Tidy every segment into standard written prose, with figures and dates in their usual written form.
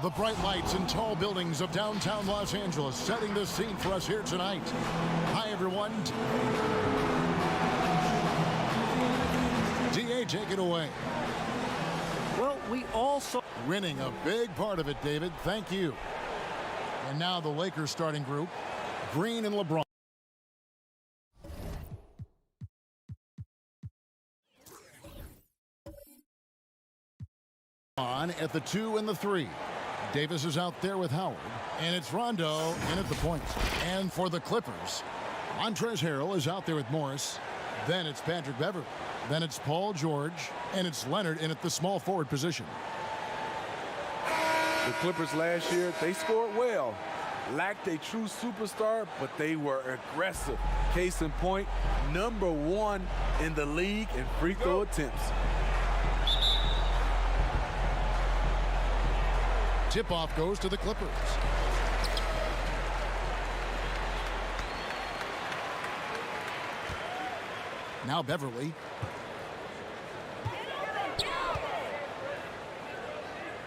The bright lights and tall buildings of downtown Los Angeles setting the scene for us here tonight. Hi, everyone. DA, take it away. Well, we also Winning a big part of it, David. Thank you. And now the Lakers starting group, Green and LeBron. On at the 2 and the 3. Davis is out there with Howard, and it's Rondo in at the point. And for the Clippers, Montrezl Harrell is out there with Morris. Then it's Patrick Beverley. Then it's Paul George, and it's Leonard in at the small forward position. The Clippers last year, they scored well. Lacked a true superstar, but they were aggressive. Case in point, #1 in the league in free throw attempts. Tip-off goes to the Clippers. Now Beverley.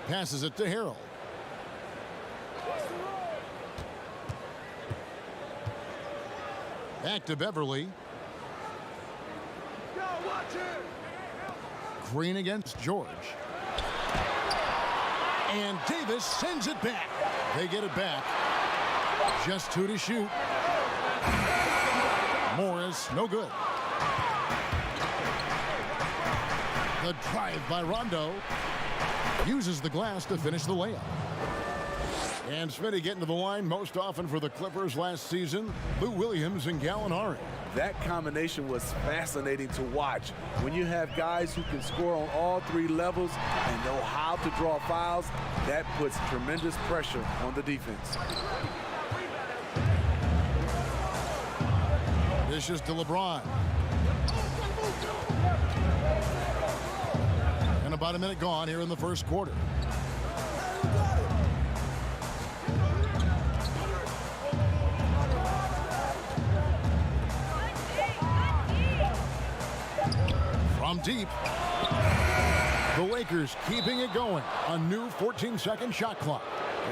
Passes it to Harrell. Back to Beverley. Green against George. And Davis sends it back. They get it back. Just 2 to shoot. Morris, no good. The drive by Rondo. Uses the glass to finish the layup. And Smitty getting to the line most often for the Clippers last season. Lou Williams and Gallinari. That combination was fascinating to watch. When you have guys who can score on all 3 levels and know how to draw fouls, that puts tremendous pressure on the defense. Dishes to LeBron. And about a minute gone here in the first quarter. From deep, the Lakers keeping it going. A new 14-second shot clock.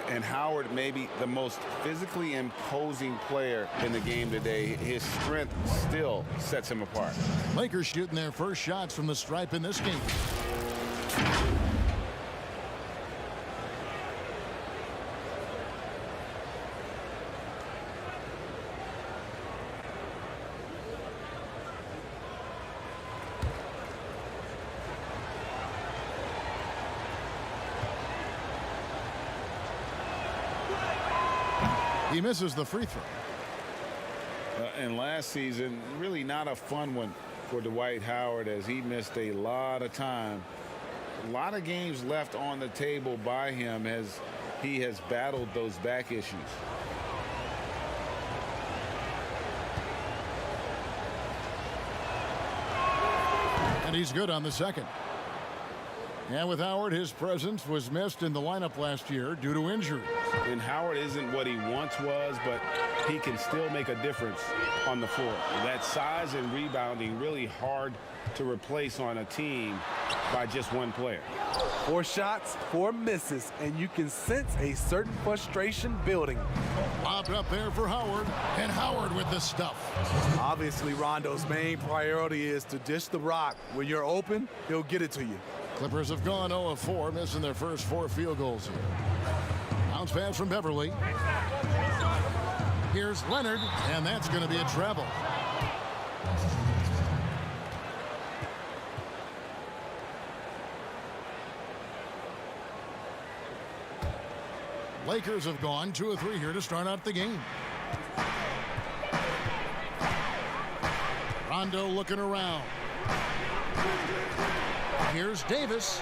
And Howard may be the most physically imposing player in the game today. His strength still sets him apart. Lakers shooting their first shots from the stripe in this game. He misses the free throw. And last season, really not a fun one for Dwight Howard, as he missed a lot of time. A lot of games left on the table by him as he has battled those back issues. And he's good on the second. And with Howard, his presence was missed in the lineup last year due to injury. And Howard isn't what he once was, but he can still make a difference on the floor. That size and rebounding really hard to replace on a team by just one player. 4 shots, 4 misses, and you can sense a certain frustration building. Lobbed up there for Howard, and Howard with the stuff. Obviously, Rondo's main priority is to dish the rock. When you're open, he'll get it to you. Clippers have gone 0 of 4, missing their first 4 field goals here. Bounce pass from Beverley. Here's Leonard, and that's going to be a travel. Lakers have gone 2 of 3 here to start out the game. Rondo looking around. Here's Davis.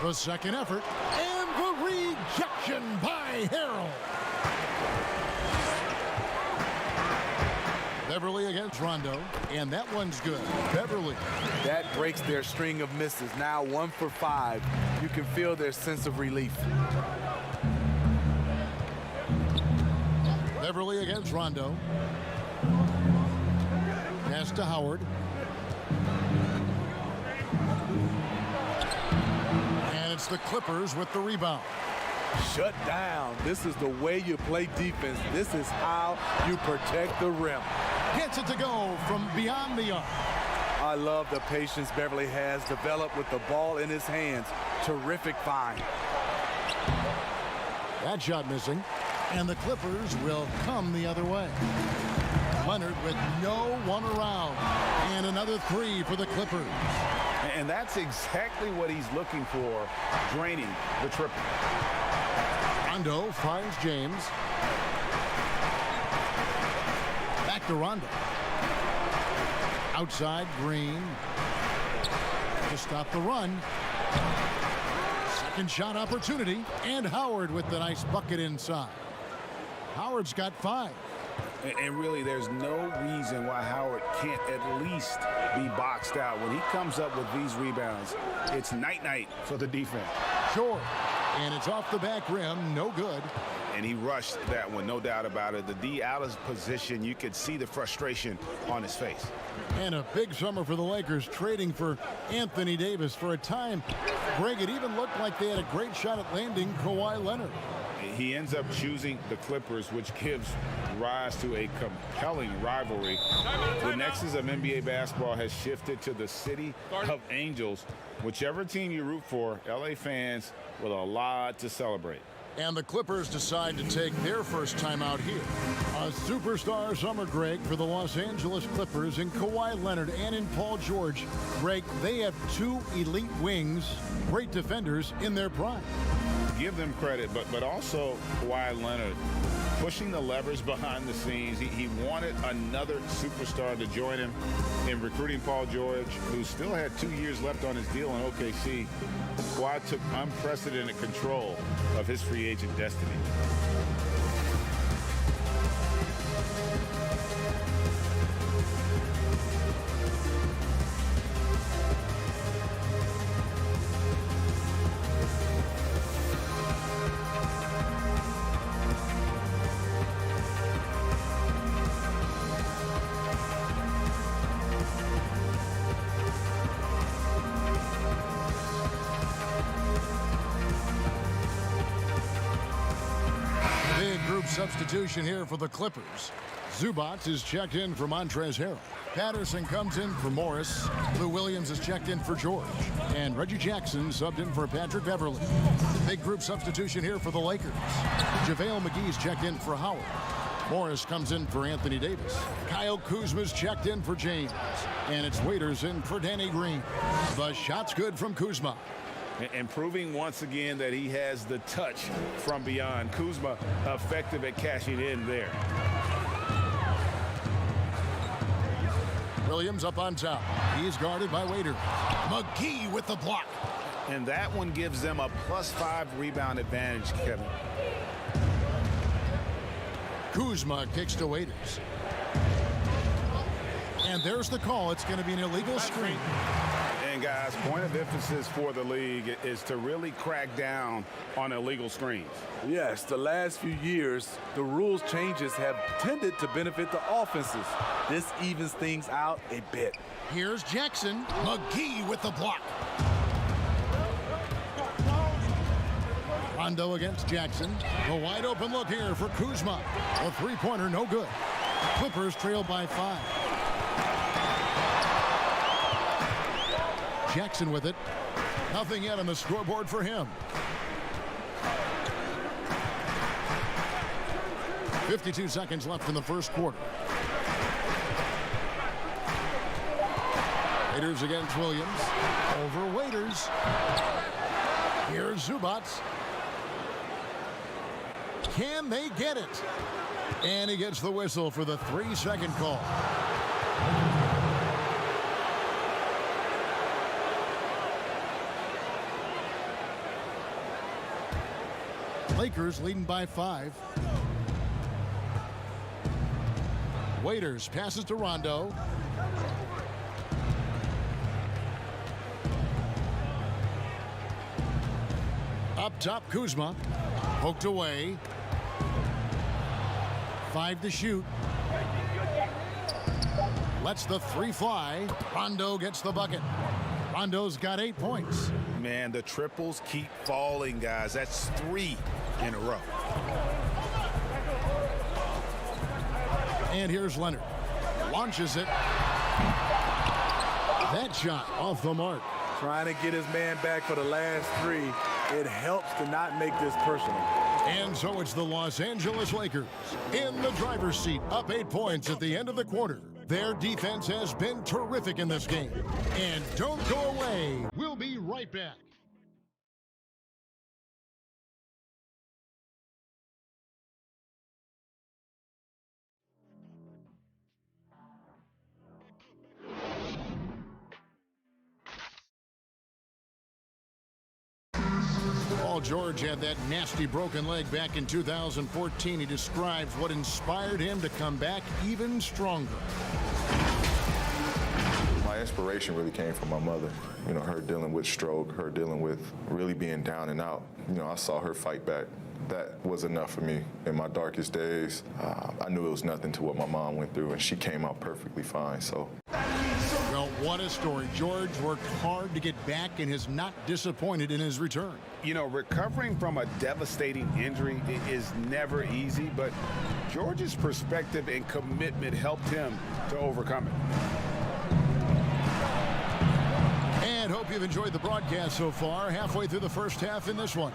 The second effort. And the rejection by Harrell. Beverley against Rondo. And that one's good. Beverley. That breaks their string of misses. Now 1 for 5. You can feel their sense of relief. Beverley against Rondo. Pass to Howard. And it's the Clippers with the rebound. Shut down. This is the way you play defense. This is how you protect the rim. Gets it to go from beyond the arc. I love the patience Beverly has developed with the ball in his hands. Terrific find. That shot missing. And the Clippers will come the other way. Leonard with no one around. And another three for the Clippers. And that's exactly what he's looking for, draining the triple. Rondo finds James. Back to Rondo. Outside, Green. To stop the run. Second shot opportunity. And Howard with the nice bucket inside. Howard's got 5. And really, there's no reason why Howard can't at least be boxed out. When he comes up with these rebounds, it's night-night for the defense. Short. And it's off the back rim. No good. And he rushed that one, no doubt about it. The D out of position, you could see the frustration on his face. And a big summer for the Lakers, trading for Anthony Davis. For a time, Greg, it even looked like they had a great shot at landing Kawhi Leonard. He ends up choosing the Clippers, which gives rise to a compelling rivalry. The nexus of NBA basketball has shifted to the city of Angels. Whichever team you root for, LA fans with a lot to celebrate. And the Clippers decide to take their first time out here. A superstar summer, Greg, for the Los Angeles Clippers in Kawhi Leonard and in Paul George. Greg, they have 2 elite wings, great defenders in their prime. Give them credit, but also Kawhi Leonard pushing the levers behind the scenes. He wanted another superstar to join him in recruiting Paul George, who still had 2 years left on his deal in OKC. Kawhi took unprecedented control of his free agent destiny. Substitution here for the Clippers. Zubac is checked in for Montrezl Harrell. Patterson comes in for Morris. Lou Williams is checked in for George. And Reggie Jackson subbed in for Patrick Beverly. Big group substitution here for the Lakers. JaVale McGee's checked in for Howard. Morris comes in for Anthony Davis. Kyle Kuzma's checked in for James. And it's Waiters in for Danny Green. The shot's good from Kuzma. And proving once again that he has the touch from beyond. Kuzma effective at cashing in there. Williams up on top. He's guarded by Waiters. McGee with the block. And that one gives them a +5 rebound advantage, Kevin. Kuzma kicks to Waiters. And there's the call. It's going to be an illegal screen. And guys, point of emphasis for the league is to really crack down on illegal screens. Yes, the last few years, the rules changes have tended to benefit the offenses. This evens things out a bit. Here's Jackson. McGee with the block. Rondo against Jackson. A wide open look here for Kuzma. A three-pointer, no good. Clippers trail by 5. Jackson with it. Nothing yet on the scoreboard for him. 52 seconds left in the first quarter. Waiters against Williams. Over Waiters. Here's Zubac. Can they get it? And he gets the whistle for the 3-second call. Lakers leading by 5. Waiters passes to Rondo. Up top, Kuzma. Poked away. 5 to shoot. Lets the 3 fly. Rondo gets the bucket. Rondo's got 8 points. Man, the triples keep falling, guys. That's 3 in a row. And here's Leonard. Launches it. That shot off the mark. Trying to get his man back for the last 3. It helps to not make this personal. And so it's the Los Angeles Lakers in the driver's seat, up 8 points at the end of the quarter. Their defense has been terrific in this game. And don't go away. We'll be right back. Paul George had that nasty broken leg back in 2014. He describes what inspired him to come back even stronger. My inspiration really came from my mother. You know, her dealing with stroke, her dealing with really being down and out. You know, I saw her fight back. That was enough for me in my darkest days. I knew it was nothing to what my mom went through, and she came out perfectly fine. So. Well, what a story. George worked hard to get back and has not disappointed in his return. You know, recovering from a devastating injury is never easy, but George's perspective and commitment helped him to overcome it. And hope you've enjoyed the broadcast so far, halfway through the first half in this one.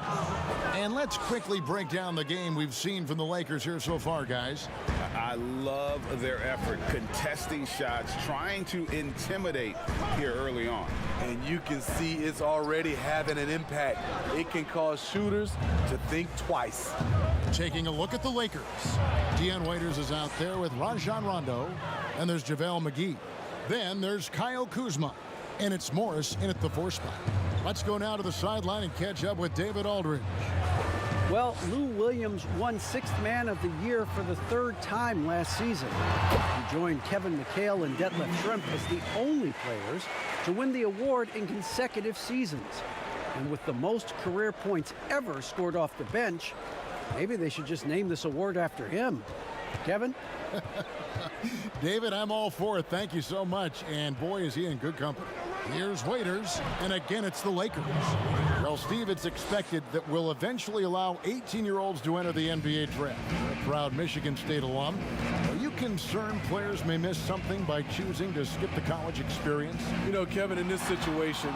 And let's quickly break down the game we've seen from the Lakers here so far, guys. I love their effort, contesting shots, trying to intimidate here early on. And you can see it's already having an impact. It can cause shooters to think twice. Taking a look at the Lakers. Dion Waiters is out there with Rajon Rondo. And there's JaVale McGee. Then there's Kyle Kuzma. And it's Morris in at the 4 spot. Let's go now to the sideline and catch up with David Aldridge. Well, Lou Williams won 6th Man of the Year for the 3rd time last season. He joined Kevin McHale and Detlef Schrempf as the only players to win the award in consecutive seasons. And with the most career points ever scored off the bench, maybe they should just name this award after him. Kevin? David, I'm all for it. Thank you so much. And boy, is he in good company. Here's Waiters, and again, it's the Lakers. Well, Steve, it's expected that we'll eventually allow 18-year-olds to enter the NBA draft. A proud Michigan State alum. Are you concerned players may miss something by choosing to skip the college experience? You know, Kevin, in this situation,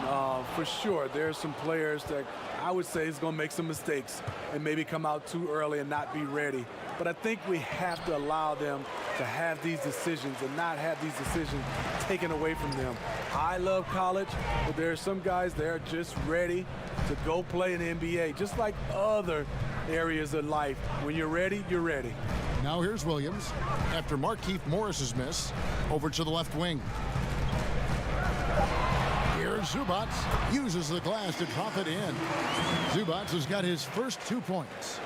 for sure, there's some players that I would say is going to make some mistakes and maybe come out too early and not be ready. But I think we have to allow them to have these decisions and not have these decisions taken away from them. I love college, but there are some guys that are just ready to go play in the NBA, just like other areas of life. When you're ready, you're ready. Now here's Williams. After Markieff Morris's miss, over to the left wing. Here's Zubac. Uses the glass to drop it in. Zubac has got his first 2 points.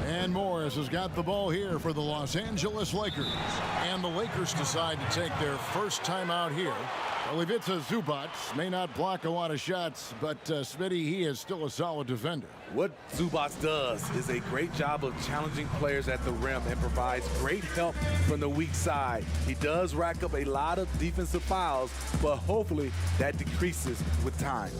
And Morris has got the ball here for the Los Angeles Lakers. And the Lakers decide to take their first time out here. Well, Ivica Zubac may not block a lot of shots, but Smitty, he is still a solid defender. What Zubac does is a great job of challenging players at the rim and provides great help from the weak side. He does rack up a lot of defensive fouls, but hopefully that decreases with time.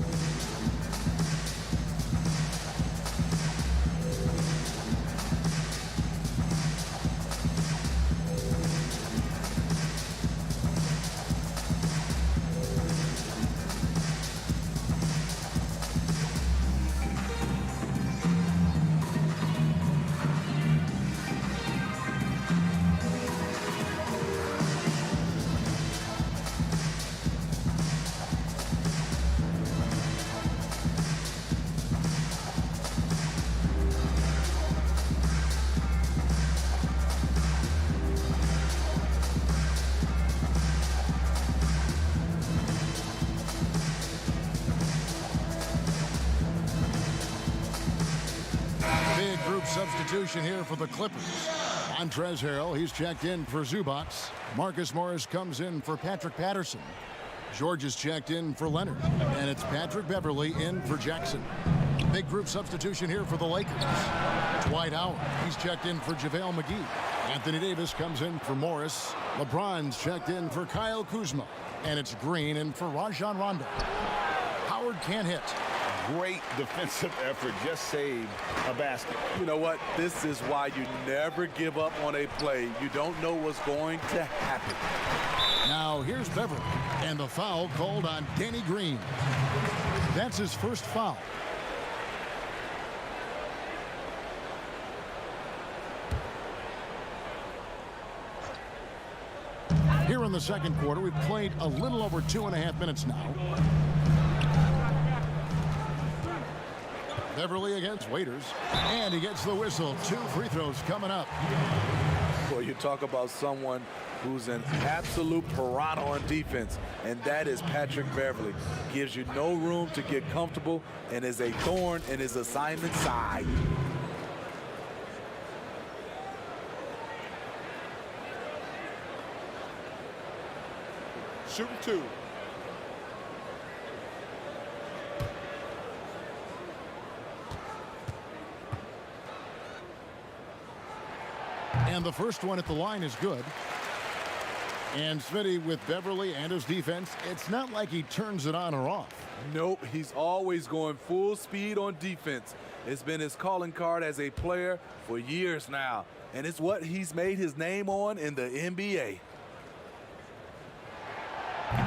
Substitution here for the Clippers. Montrezl Harrell, he's checked in for Zubac. Marcus Morris comes in for Patrick Patterson. George is checked in for Leonard. And it's Patrick Beverley in for Jackson. Big group substitution here for the Lakers. Dwight Howard, he's checked in for JaVale McGee. Anthony Davis comes in for Morris. LeBron's checked in for Kyle Kuzma. And it's Green in for Rajon Rondo. Howard can't hit. Great defensive effort, just saved a basket. You know what? This is why you never give up on a play. You don't know what's going to happen. Now here's Beverly, and the foul called on Danny Green. That's his first foul. Here in the second quarter, we've played a little over 2.5 minutes now. Beverly against Waiters, and he gets the whistle. 2 free throws coming up. Well, you talk about someone who's an absolute piranha on defense, and that is Patrick Beverly. Gives you no room to get comfortable and is a thorn in his assignment side. Shooting 2. And the first one at the line is good. And Smitty, with Beverly and his defense, it's not like he turns it on or off. Nope, he's always going full speed on defense. It's been his calling card as a player for years now, and it's what he's made his name on in the NBA.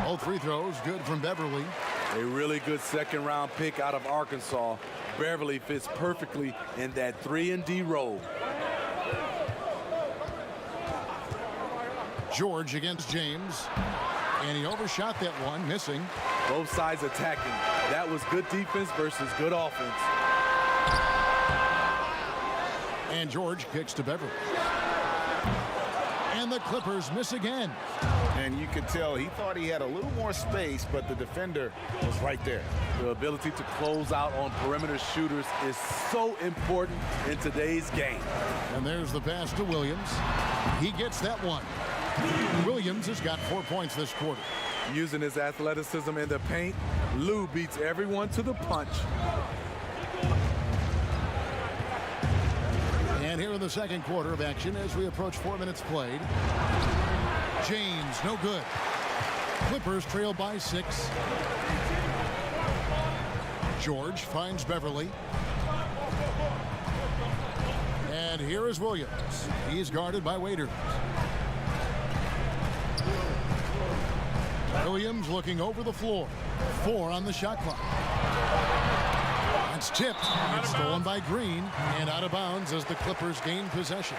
All free throws good from Beverly. A really good second-round pick out of Arkansas. Beverly fits perfectly in that 3-and-D role. George against James, and he overshot that one, missing. Both sides attacking. That was good defense versus good offense. And George kicks to Beverly. And the Clippers miss again. And you could tell he thought he had a little more space, but the defender was right there. The ability to close out on perimeter shooters is so important in today's game. And there's the pass to Williams. He gets that one. Williams has got 4 points this quarter. Using his athleticism in the paint, Lou beats everyone to the punch. And here in the second quarter of action as we approach 4 minutes played. James, no good. Clippers trail by 6. George finds Beverly. And here is Williams. He's guarded by Waiters. Williams looking over the floor. 4 on the shot clock. It's tipped. It's stolen by Green and out of bounds as the Clippers gain possession.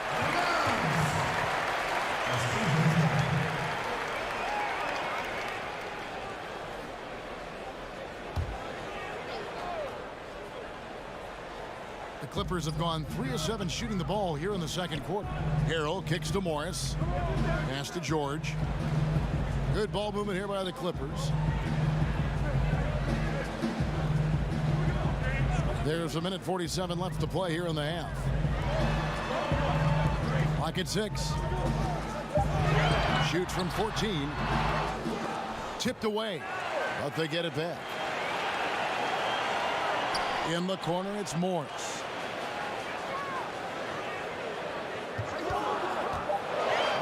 The Clippers have gone 3 of 7 shooting the ball here in the second quarter. Harrell kicks to Morris. Pass to George. Good ball movement here by the Clippers. There's 1:47 left to play here in the half. Clock at 6. Shoots from 14. Tipped away, but they get it back. In the corner, it's Morris.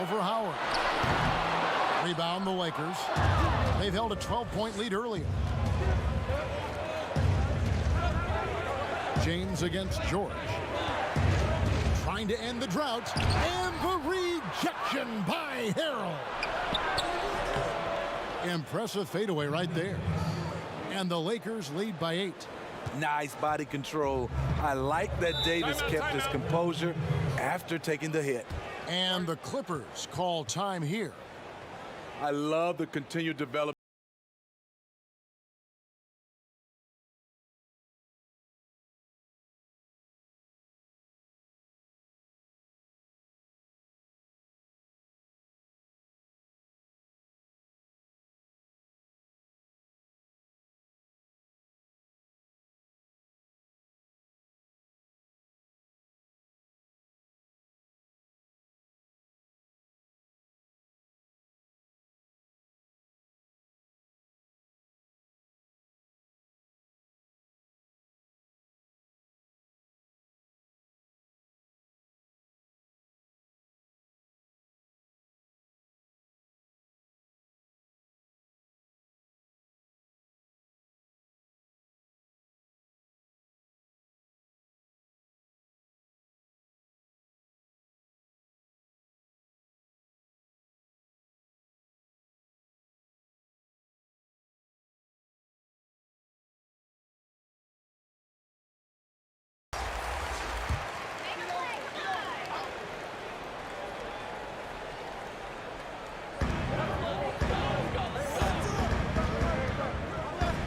Over Howard. Rebound the Lakers. They've held a 12-point lead earlier. James against George. Trying to end the drought. And the rejection by Harrell. Impressive fadeaway right there. And the Lakers lead by 8. Nice body control. I like that Davis kept his composure after taking the hit. And the Clippers call time here. I love the continued development.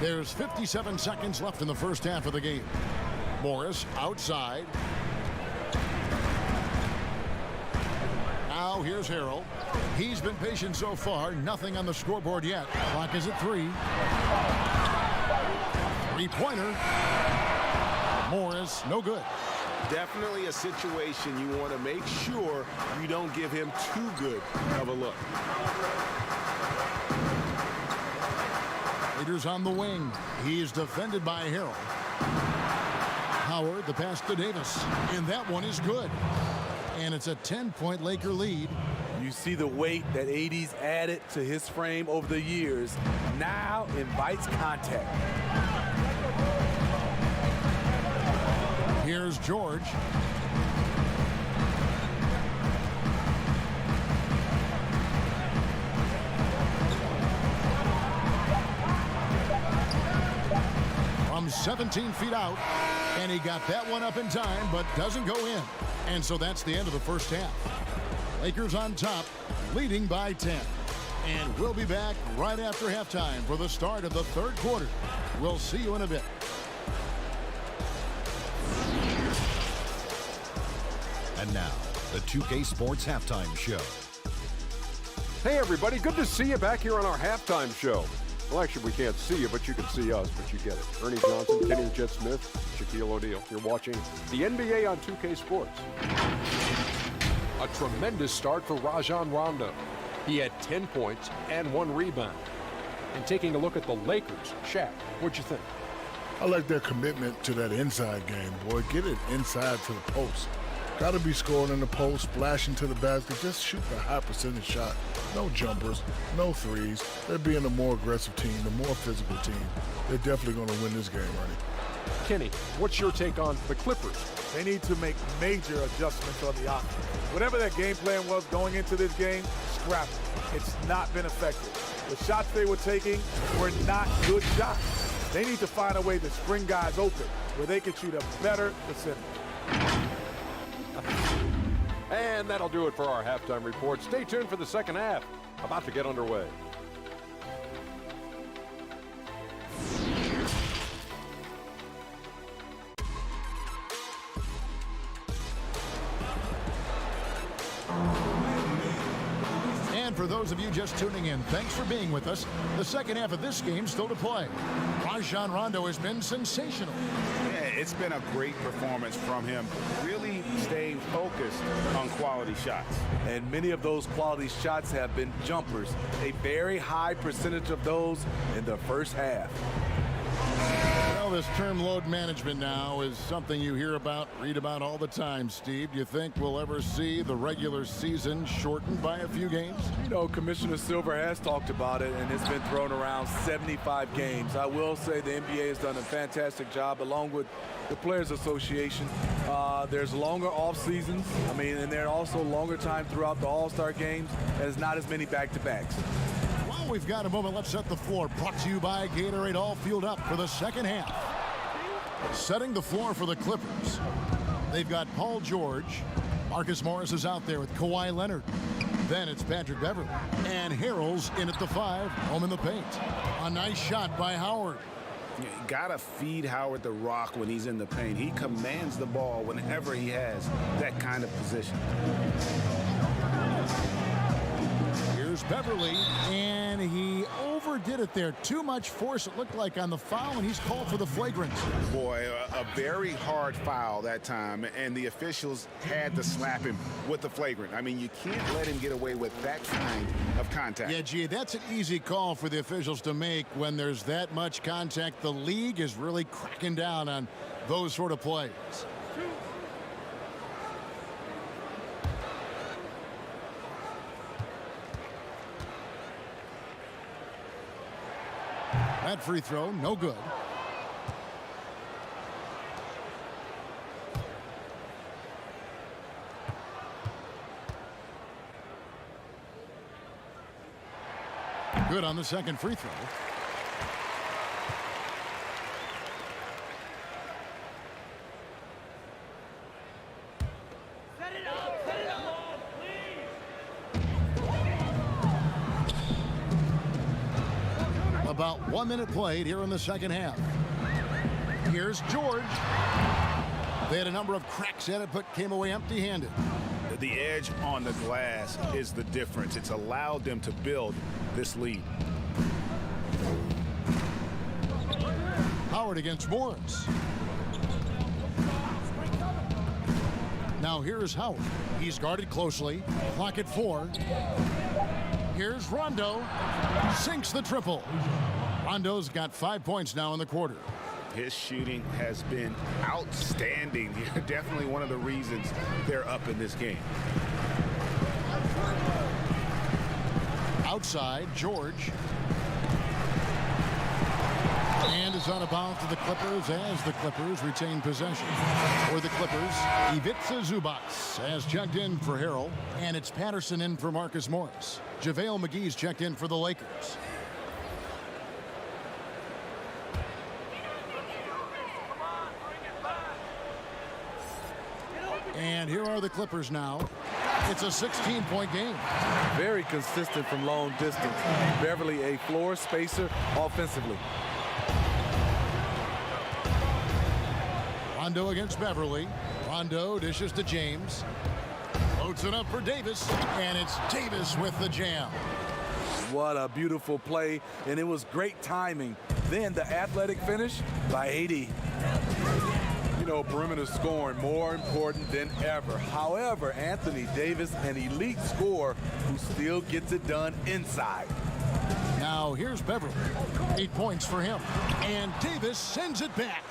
There's 57 seconds left in the first half of the game. Morris outside. Now here's Harrell. He's been patient so far. Nothing on the scoreboard yet. Clock is at 3. Three-pointer. Morris, no good. Definitely a situation you want to make sure you don't give him too good of a look. Raiders on the wing. He's defended by Harrell. Howard, the pass to Davis. And that one is good. And it's a 10-point Laker lead. You see the weight that AD's added to his frame over the years. Now invites contact. Here's George. From 17 feet out, and he got that one up in time, but doesn't go in. And so that's the end of the first half. Lakers on top, leading by 10. And we'll be back right after halftime for the start of the third quarter. We'll see you in a bit. And now, the 2K Sports Halftime Show. Hey, everybody. Good to see you back here on our halftime show. Well, actually, we can't see you, but you can see us, but you get it. Ernie Johnson, Kenny the Jet Smith, Shaquille O'Neal. You're watching the NBA on 2K Sports. A tremendous start for Rajon Rondo. He had 10 points and 1 rebound. And taking a look at the Lakers, Shaq, what'd you think? I like their commitment to that inside game, boy. Get it inside to the post. Got to be scoring in the post, splashing to the basket, just shoot a high percentage shot. No jumpers, no threes. They're being a more aggressive team, a more physical team. They're definitely going to win this game, Ernie. Kenny, what's your take on the Clippers? They need to make major adjustments on the offense. Whatever their game plan was going into this game, scrap it. It's not been effective. The shots they were taking were not good shots. They need to find a way to spring guys open where they can shoot a better percentage. And that'll do it for our halftime report. Stay tuned for the second half. About to get underway. And for those of you just tuning in, thanks for being with us. The second half of this game still to play. Rajon Rondo has been sensational. Yeah, it's been a great performance from him. Really staying focused on quality shots. And many of those quality shots have been jumpers. A very high percentage of those in the first half. Well, this term load management now is something you hear about, read about all the time, Steve. Do you think we'll ever see the regular season shortened by a few games? You know, Commissioner Silver has talked about it, and it's been thrown around 75 games. I will say the NBA has done a fantastic job, along with the Players Association. There's longer off seasons. And there are also longer time throughout the All-Star games, and there's not as many back-to-backs. Well, we've got a moment. Let's set the floor. Brought to you by Gatorade. All fueled up for the second half. Setting the floor for the Clippers. They've got Paul George. Marcus Morris is out there with Kawhi Leonard. Then it's Patrick Beverley. And Harrell's in at the 5, home in the paint. A nice shot by Howard. You gotta feed Howard the rock when he's in the paint. He commands the ball whenever he has that kind of position. Here's Beverley, and he overdid it there. Too much force, it looked like, on the foul, and he's called for the flagrant. Boy, a very hard foul that time, and the officials had to slap him with the flagrant. You can't let him get away with that kind of contact. Yeah, gee, that's an easy call for the officials to make when there's that much contact. The league is really cracking down on those sort of plays. That free throw, no good. Good on the second free throw. About 1 minute played here in the second half. Here's George. They had a number of cracks at it, but came away empty-handed. The edge on the glass is the difference. It's allowed them to build this lead. Howard against Morris. Now here's Howard. He's guarded closely. Clock at 4. Here's Rondo. Sinks the triple. Rondo's got 5 points now in the quarter. His shooting has been outstanding. Definitely one of the reasons they're up in this game. Outside, George. And is out of bounds to the Clippers as the Clippers retain possession. For the Clippers, Ivica Zubac has checked in for Harrell, and it's Patterson in for Marcus Morris. JaVale McGee's checked in for the Lakers. And here are the Clippers now. It's a 16-point game. Very consistent from long distance. Beverly a floor spacer offensively. Rondo against Beverly. Rondo dishes to James. Loads it up for Davis, and it's Davis with the jam. What a beautiful play, and it was great timing. Then the athletic finish by AD. You know, perimeter scoring more important than ever. However, Anthony Davis, an elite scorer who still gets it done inside. Now here's Beverly. 8 points for him, and Davis sends it back.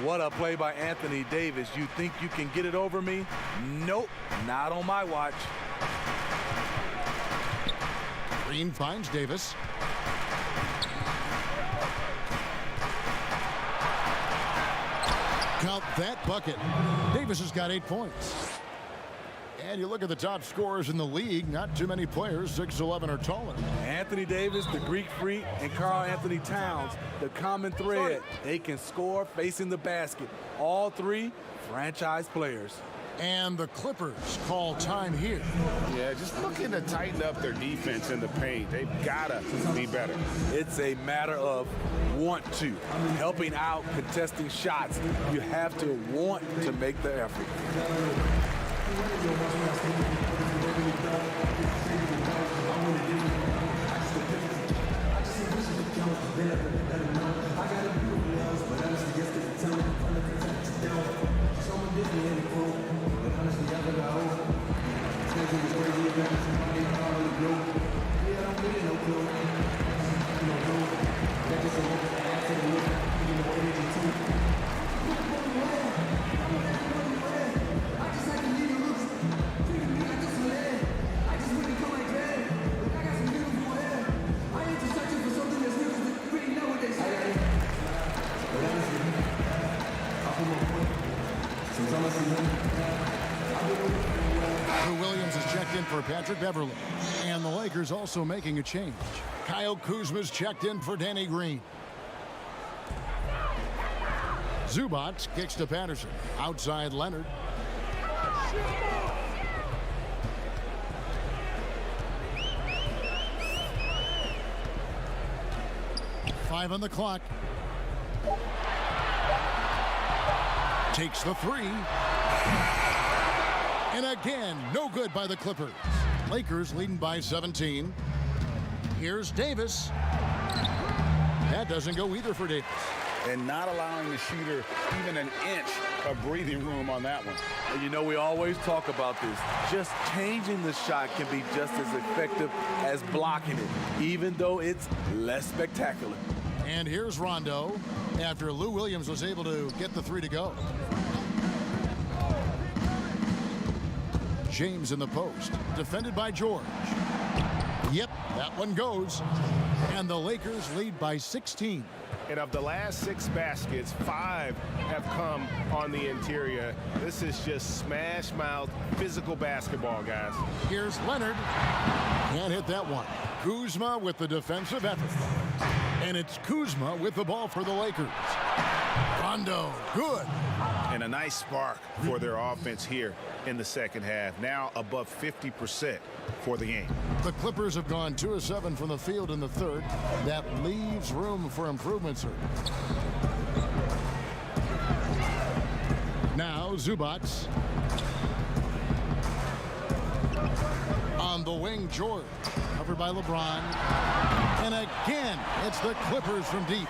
What a play by Anthony Davis. You think you can get it over me? Nope, not on my watch. Green finds Davis. Count that bucket. Davis has got 8 points. And you look at the top scorers in the league, not too many players 6'11" or taller. Anthony Davis, the Greek Freak, and Karl Anthony Towns, the common thread. They can score facing the basket. All three franchise players. And the Clippers call time here. Yeah, just looking to tighten up their defense in the paint. They've got to be better. It's a matter of want to. Helping out, contesting shots. You have to want to make the effort. Lou Williams is checked in for Patrick Beverly. And the Lakers also making a change. Kyle Kuzma's checked in for Danny Green. Zubac kicks to Patterson. Outside Leonard. Five on the clock. Takes the three. And again, no good by the Clippers. Lakers leading by 17. Here's Davis. That doesn't go either for Davis. And not allowing the shooter even an inch of breathing room on that one. And you know, we always talk about this. Just changing the shot can be just as effective as blocking it, even though it's less spectacular. And here's Rondo after Lou Williams was able to get the three to go. James in the post, defended by George. Yep, that one goes. And the Lakers lead by 16. And of the last 6 baskets, 5 have come on the interior. This is just smash mouth physical basketball, guys. Here's Leonard. Can't hit that one. Kuzma with the defensive effort. And it's Kuzma with the ball for the Lakers. Rondo, good. and a nice spark for their offense here in the second half. Now above 50% for the game. The Clippers have gone 2 of 7 from the field in the third. That leaves room for improvement, sir. Now Zubats. On the wing, George. Covered by LeBron. And again, it's the Clippers from deep.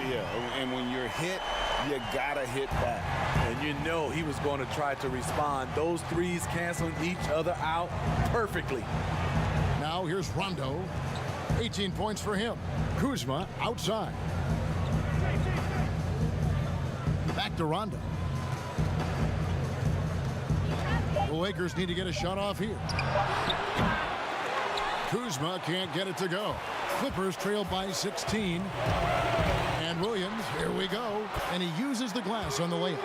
Yeah, and when you're hit, you gotta hit back. And you know he was going to try to respond. Those threes canceling each other out perfectly. Now here's Rondo. 18 points for him. Kuzma outside. Back to Rondo. The Lakers need to get a shot off here. Kuzma can't get it to go. Clippers trail by 16. And Williams, here we go. And he uses the glass on the layup.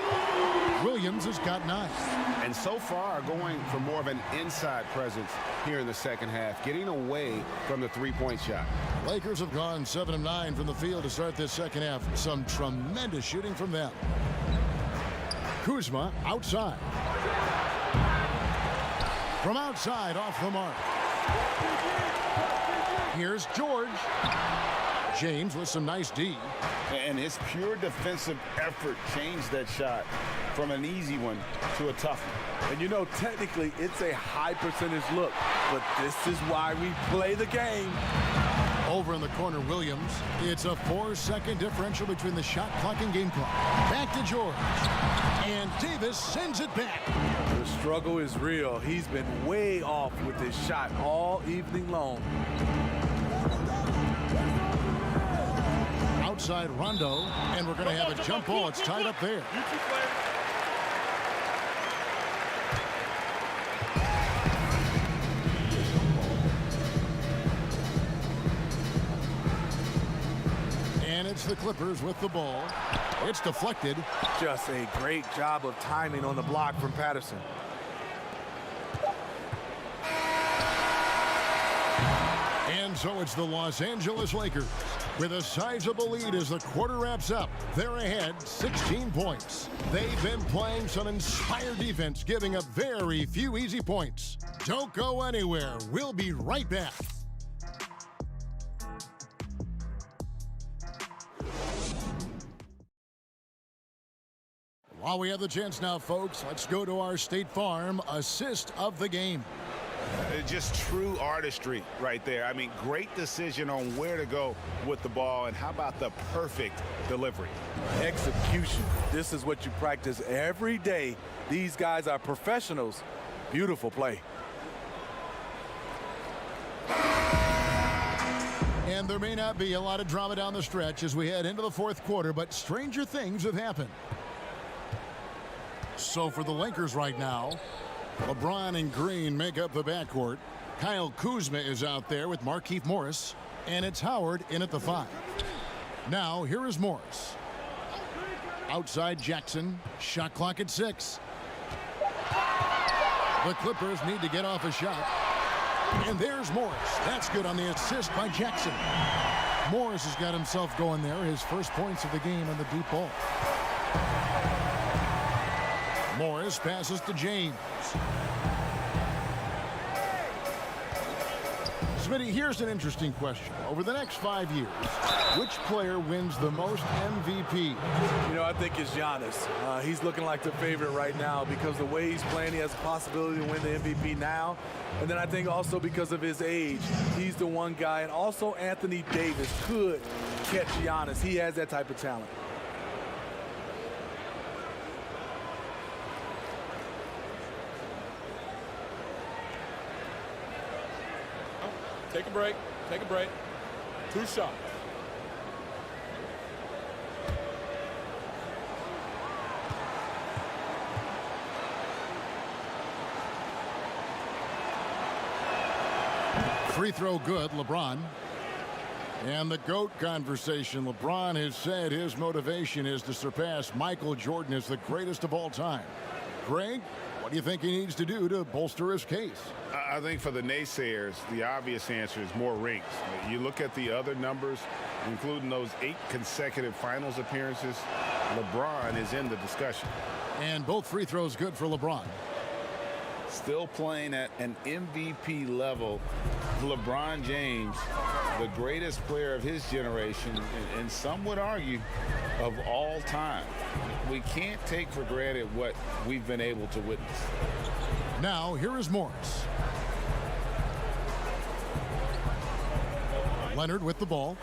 Williams has got 9. And so far going for more of an inside presence here in the second half, getting away from the three-point shot. Lakers have gone 7 of 9 from the field to start this second half. Some tremendous shooting from them. Kuzma outside. From outside, off the mark. Here's George. James with some nice D. And his pure defensive effort changed that shot from an easy one to a tough one. And you know, technically, it's a high percentage look, but this is why we play the game. Over in the corner, Williams. It's a 4-second differential between the shot clock and game clock. Back to George. And Davis sends it back. The struggle is real. He's been way off with this shot all evening long. Outside Rondo, and we're going to have a jump ball. It's tied up there. And it's the Clippers with the ball. It's deflected. Just a great job of timing on the block from Patterson. And so it's the Los Angeles Lakers with a sizable lead as the quarter wraps up. They're ahead 16 points. They've been playing some inspired defense, giving up very few easy points. Don't go anywhere. We'll be right back. While we have the chance now, folks, let's go to our State Farm assist of the game. Just true artistry right there. I mean, great decision on where to go with the ball, and how about the perfect delivery? Execution. This is what you practice every day. These guys are professionals. Beautiful play. And there may not be a lot of drama down the stretch as we head into the fourth quarter, but stranger things have happened. So for the Lakers right now, LeBron and Green make up the backcourt. Kyle Kuzma is out there with Markieff Morris, and it's Howard in at the 5. Now here is Morris. Outside Jackson, shot clock at 6. The Clippers need to get off a shot. And there's Morris. That's good on the assist by Jackson. Morris has got himself going there, his first points of the game on the deep ball. Morris passes to James. Smitty, here's an interesting question. Over the next 5 years, which player wins the most MVP? You know, I think it's Giannis. He's looking like the favorite right now because the way he's playing, he has a possibility to win the MVP now. And then I think also because of his age, he's the one guy. And also Anthony Davis could catch Giannis. He has that type of talent. Take a break. Take a break. 2 shots. Free throw good, LeBron. And the GOAT conversation. LeBron has said his motivation is to surpass Michael Jordan as the greatest of all time. Greg, what do you think he needs to do to bolster his case? I think for the naysayers, the obvious answer is more rings. You look at the other numbers, including those 8 consecutive finals appearances, LeBron is in the discussion. And both free throws good for LeBron. Still playing at an MVP level. LeBron James, the greatest player of his generation, and some would argue of all time. We can't take for granted what we've been able to witness. Now, here is Morris. Leonard with the ball.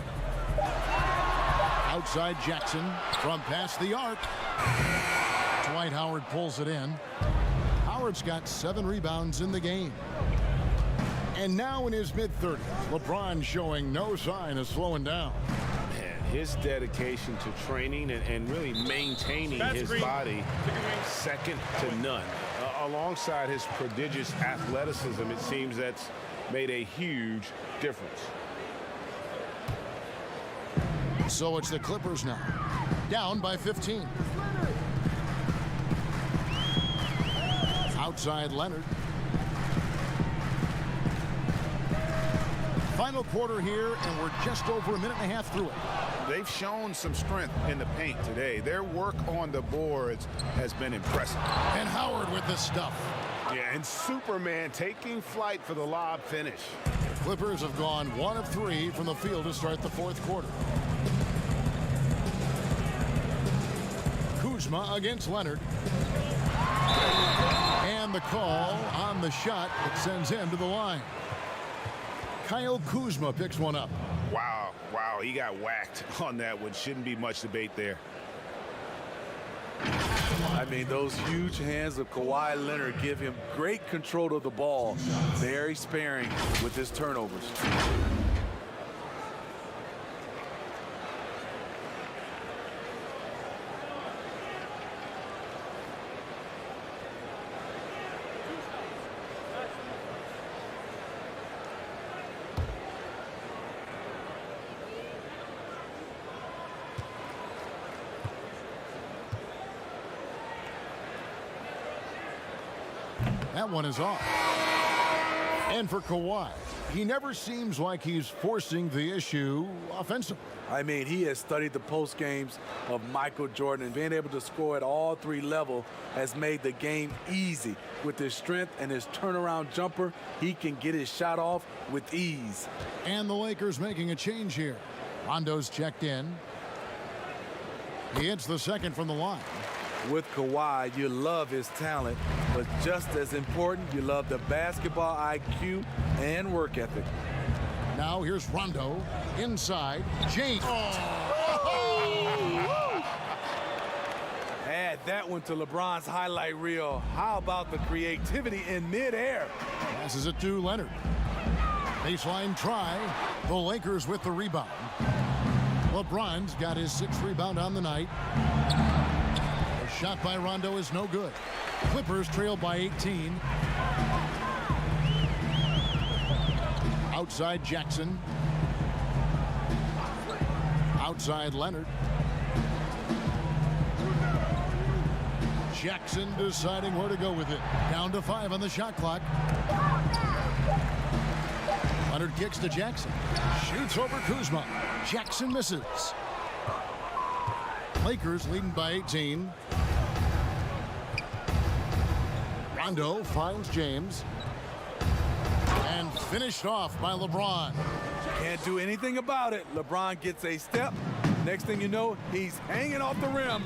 Outside Jackson from past the arc. Dwight Howard pulls it in. Howard's got 7 rebounds in the game. And now in his mid-30s, LeBron showing no sign of slowing down. Man, his dedication to training and really maintaining his body, second to none. Alongside his prodigious athleticism, it seems that's made a huge difference. So it's the Clippers now, down by 15. Outside Leonard. Final quarter here, and we're just over a minute and a half through it. They've shown some strength in the paint today. Their work on the boards has been impressive. And Howard with the stuff. Yeah, and Superman taking flight for the lob finish. Clippers have gone 1 of 3 from the field to start the fourth quarter. Kuzma against Leonard. And the call on the shot that sends him to the line. Kyle Kuzma picks one up. Wow, he got whacked on that one. Shouldn't be much debate there. I mean, those huge hands of Kawhi Leonard give him great control of the ball. Very sparing with his turnovers. That one is off. And for Kawhi, he never seems like he's forcing the issue offensively. I mean, he has studied the post games of Michael Jordan, and being able to score at all 3 levels has made the game easy. With his strength and his turnaround jumper, he can get his shot off with ease. And the Lakers making a change here. Rondo's checked in. He hits the second from the line. With Kawhi, you love his talent, but just as important, you love the basketball IQ and work ethic. Now here's Rondo inside. James. Add that one to LeBron's highlight reel. How about the creativity in midair? Passes it to Leonard. Baseline try. The Lakers with the rebound. LeBron's got his 6th rebound on the night. The shot by Rondo is no good. Clippers trail by 18. Outside Jackson. Outside Leonard. Jackson deciding where to go with it. Down to 5 on the shot clock. Leonard kicks to Jackson. Shoots over Kuzma. Jackson misses. Lakers leading by 18. Rondo finds James. And finished off by LeBron. Can't do anything about it. LeBron gets a step. Next thing you know, he's hanging off the rim.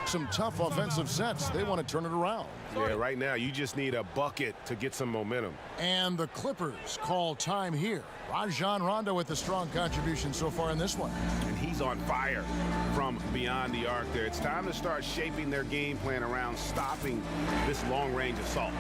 Some tough offensive sets. They want to turn it around. Yeah, right now you just need a bucket to get some momentum. And the Clippers call time here. Rajon Rondo with a strong contribution so far in this one. And he's on fire from beyond the arc there. It's time to start shaping their game plan around stopping this long-range assault.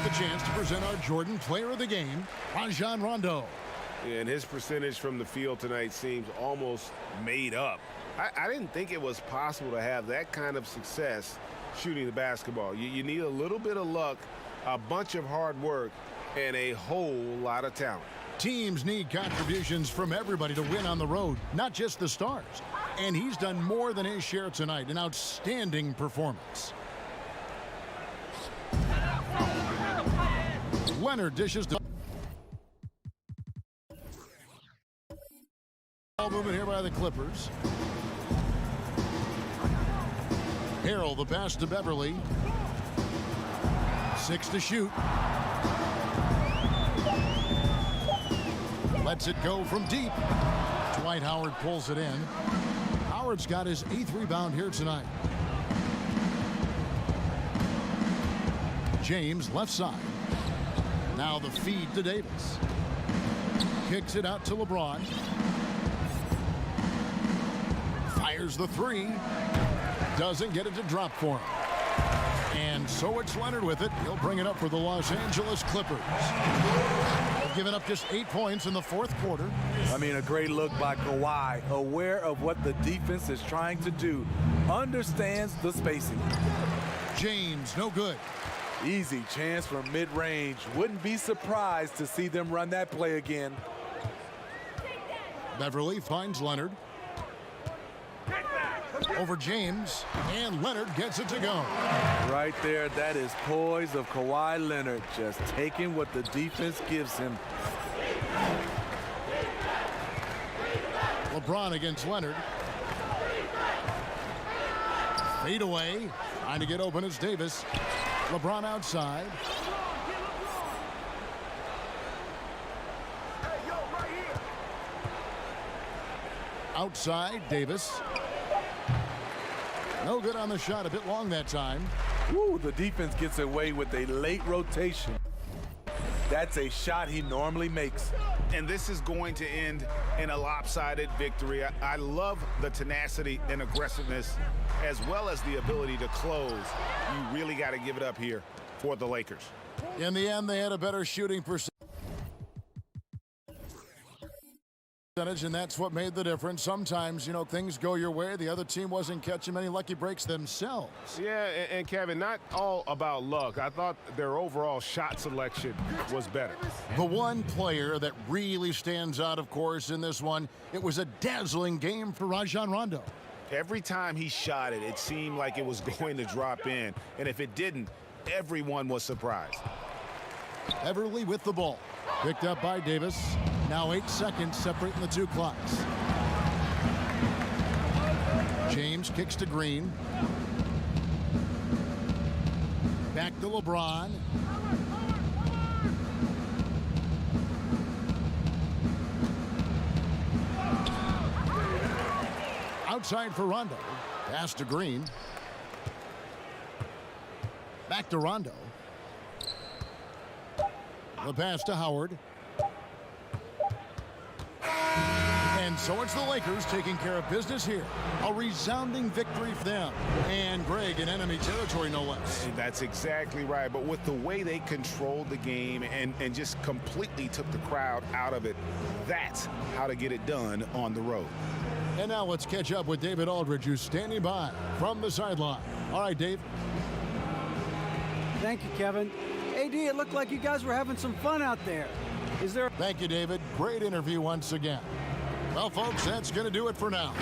the chance to present our Jordan Player of the Game, Rajon Rondo. And his percentage from the field tonight seems almost made up. I didn't think it was possible to have that kind of success shooting the basketball. You need a little bit of luck, a bunch of hard work, and a whole lot of talent. Teams need contributions from everybody to win on the road, not just the stars. And he's done more than his share tonight, an outstanding performance. Leonard dishes to ball movement here by the Clippers. Harrell, the pass to Beverly. 6 to shoot. Lets it go from deep. Dwight Howard pulls it in. Howard's got his 8th rebound here tonight. James left side. Now the feed to Davis. Kicks it out to LeBron. Fires the 3. Doesn't get it to drop for him. And so it's Leonard with it. He'll bring it up for the Los Angeles Clippers. They've given up just 8 points in the 4th quarter. I mean, a great look by Kawhi, aware of what the defense is trying to do, understands the spacing. James, no good. Easy chance from mid-range. Wouldn't be surprised to see them run that play again. Beverly finds Leonard. Over James, and Leonard gets it to go. Right there, that is poise of Kawhi Leonard, just taking what the defense gives him. LeBron against Leonard. Fade away, trying to get open is Davis. LeBron outside. Outside, Davis. No good on the shot, a bit long that time. Woo, the defense gets away with a late rotation. That's a shot he normally makes. And this is going to end in a lopsided victory. I love the tenacity and aggressiveness, as well as the ability to close. You really got to give it up here for the Lakers. In the end, they had a better shooting percentage, and that's what made the difference. Sometimes, things go your way. The other team wasn't catching many lucky breaks themselves. Yeah, and Kevin, not all about luck. I thought their overall shot selection was better. The one player that really stands out, of course, in this one, it was a dazzling game for Rajon Rondo. Every time he shot it, it seemed like it was going to drop in. And if it didn't, everyone was surprised. Beverly with the ball. Picked up by Davis. Now 8 seconds separating the two clocks. James kicks to Green. Back to LeBron. Outside for Rondo. Pass to Green. Back to Rondo. The pass to Howard. And so it's the Lakers taking care of business here. A resounding victory for them. And Greg in enemy territory, no less. That's exactly right. But with the way they controlled the game and just completely took the crowd out of it, that's how to get it done on the road. And now let's catch up with David Aldridge, who's standing by from the sideline. All right, Dave. Thank you, Kevin. AD, it looked like you guys were having some fun out there. Is there... Thank you, David. Great interview once again. Well, folks, that's going to do it for now.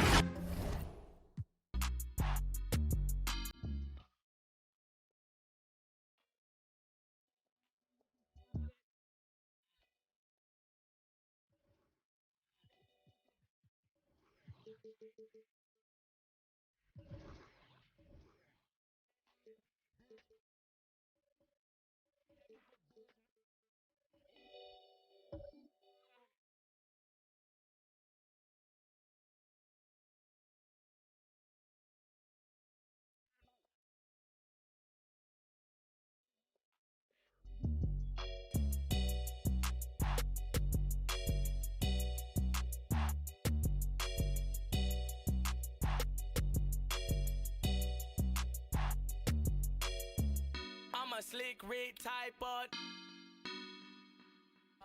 Slick Rick type of.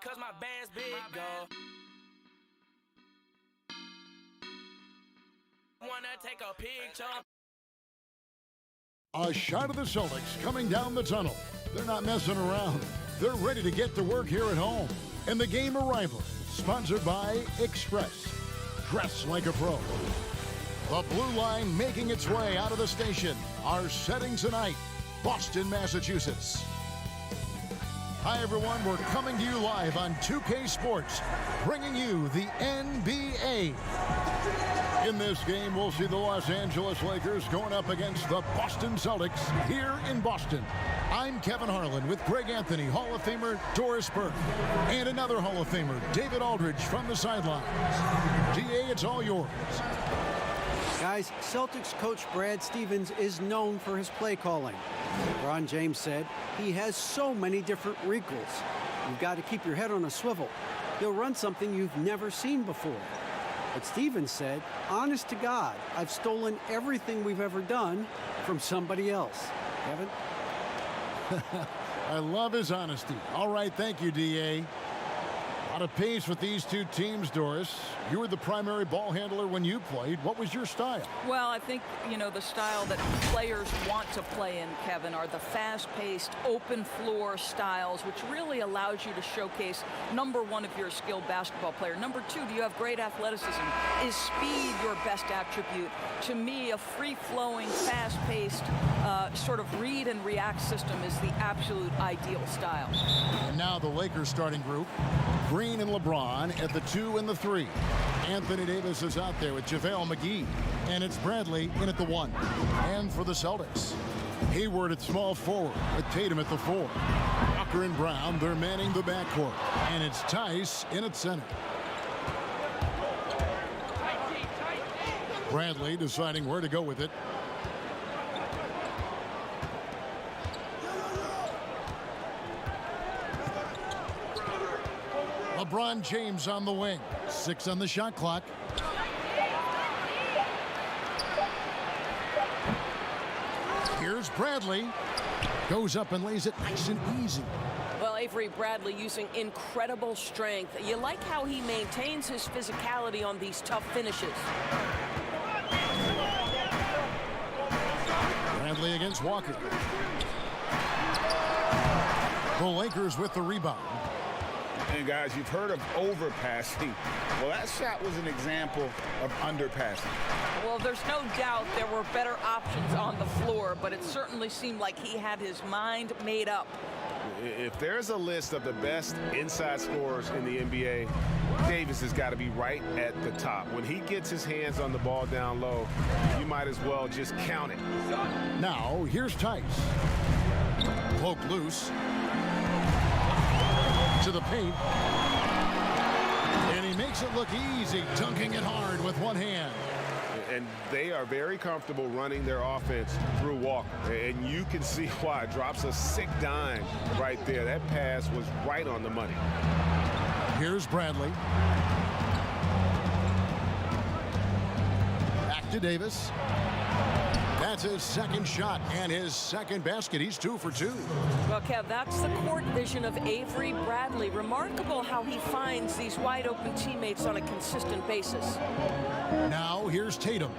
Cause my band's big, go. Wanna take a picture. A shot of the Celtics coming down the tunnel. They're not messing around. They're ready to get to work here at home. And the game arrival, sponsored by Express. Dress like a pro. The blue line making its way out of the station. Our setting tonight, Boston, Massachusetts. Hi, everyone. We're coming to you live on 2K Sports, bringing you the NBA. In this game, we'll see the Los Angeles Lakers going up against the Boston Celtics here in Boston. I'm Kevin Harlan with Greg Anthony, Hall of Famer Doris Burke, and another Hall of Famer, David Aldridge, from the sidelines. DA, it's all yours. Guys, Celtics coach Brad Stevens is known for his play calling. LeBron James said he has so many different wrinkles. You've got to keep your head on a swivel. He'll run something you've never seen before. But Stevens said, honest to God, I've stolen everything we've ever done from somebody else. Kevin? I love his honesty. All right, thank you, DA. A lot of pace with these two teams, Doris. You were the primary ball handler when you played. What was your style? Well, I think, the style that players want to play in, Kevin, are the fast-paced, open-floor styles, which really allows you to showcase, number one, if you're a skilled basketball player. Number two, do you have great athleticism? Is speed your best attribute? To me, a free-flowing, fast-paced, sort of read and react system is the absolute ideal style. And now the Lakers starting group. Green and LeBron at the 2 and the 3. Anthony Davis is out there with JaVale McGee. And it's Bradley in at the 1. And for the Celtics, Hayward at small forward with Tatum at the 4. Walker and Brown, they're manning the backcourt. And it's Tice in at center. Bradley deciding where to go with it. LeBron James on the wing. 6 on the shot clock. Here's Bradley. Goes up and lays it nice and easy. Well, Avery Bradley using incredible strength. You like how he maintains his physicality on these tough finishes. Bradley against Walker. The Lakers with the rebound. And guys, you've heard of overpassing. Well, that shot was an example of underpassing. Well, there's no doubt there were better options on the floor, but it certainly seemed like he had his mind made up. If there's a list of the best inside scorers in the NBA, Davis has got to be right at the top. When he gets his hands on the ball down low, you might as well just count it. Now, here's Tice. Poke loose. To the paint. And he makes it look easy, dunking it hard with one hand. And they are very comfortable running their offense through Walker. And you can see why. Drops a sick dime right there. That pass was right on the money. Here's Bradley. Back to Davis. That's his second shot and his second basket. He's 2 for 2. Well, Kev, that's the court vision of Avery Bradley. Remarkable how he finds these wide open teammates on a consistent basis. Now here's Tatum.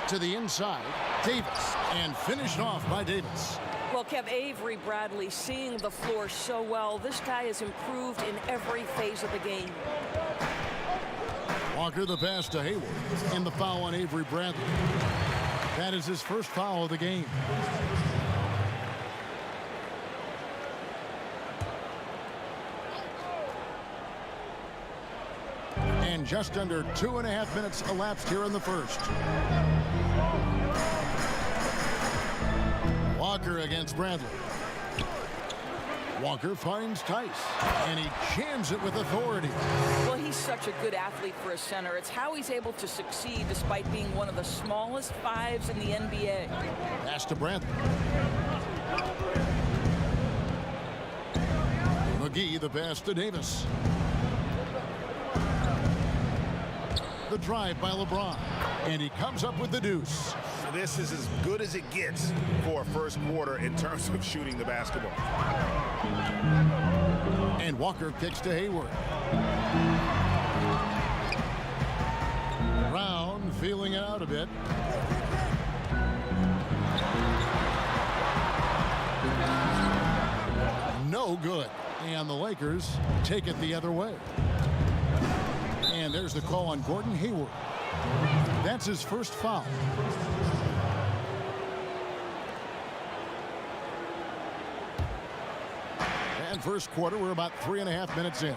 To the inside, Davis, and finished off by Davis. Well, Kev, Avery Bradley seeing the floor so well. This guy has improved in every phase of the game. Walker the pass to Hayward. And the foul on Avery Bradley. That is his first foul of the game. And just under 2.5 minutes elapsed here in the first. Walker against Bradley. Walker finds Tice, and he jams it with authority. Well, he's such a good athlete for a center. It's how he's able to succeed despite being one of the smallest fives in the NBA. Pass to Bradley. McGee the pass to Davis. The drive by LeBron. And he comes up with the deuce. This is as good as it gets for a first quarter in terms of shooting the basketball. And Walker kicks to Hayward. Brown feeling it out a bit. No good. And the Lakers take it the other way. And there's the call on Gordon Hayward. That's his first foul. And first quarter, we're about 3.5 minutes in.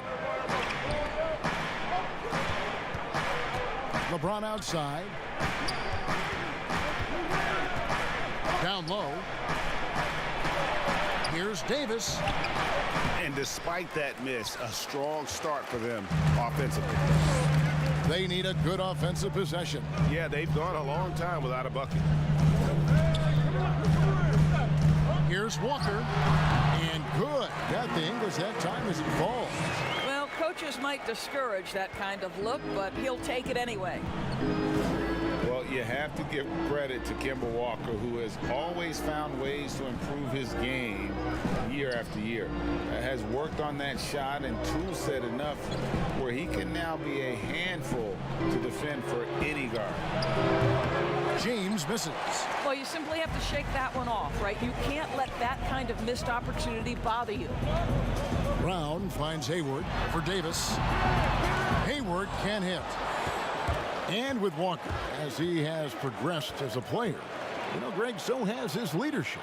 LeBron outside. Down low. Here's Davis. And despite that miss, a strong start for them offensively. They need a good offensive possession. Yeah, they've gone a long time without a bucket. Here's Walker. And good. Got the English that time as it falls. Well, coaches might discourage that kind of look, but he'll take it anyway. Well, you have to give credit to Kemba Walker, who has always found ways to improve his game year after year. Has worked on that shot and tool set enough where he can now be a handful to defend for any guard. James misses. Well, you simply have to shake that one off, right? You can't let that kind of missed opportunity bother you. Brown finds Hayward for Davis. Hayward can hit. And with Walker, as he has progressed as a player, you know, Greg, so has his leadership.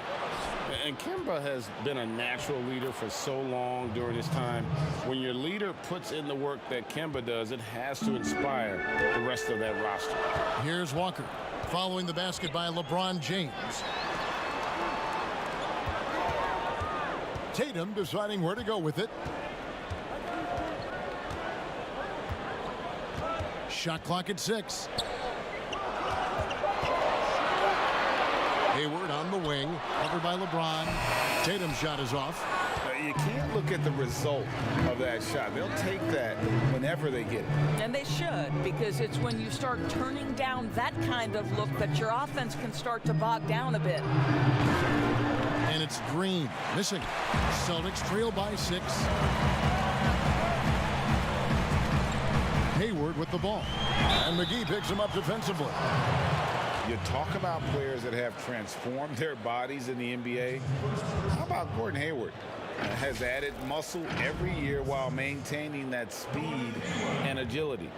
And Kemba has been a natural leader for so long during his time. When your leader puts in the work that Kemba does, it has to inspire the rest of that roster. Here's Walker, following the basket by LeBron James. Tatum deciding where to go with it. Shot clock at 6. Hayward on the wing, covered by LeBron. Tatum's shot is off. You can't look at the result of that shot. They'll take that whenever they get it. And they should, because it's when you start turning down that kind of look that your offense can start to bog down a bit. And it's Green missing. Celtics trail by 6. Hayward with the ball. And McGee picks him up defensively. You talk about players that have transformed their bodies in the NBA. How about Gordon Hayward? Has added muscle every year while maintaining that speed and agility.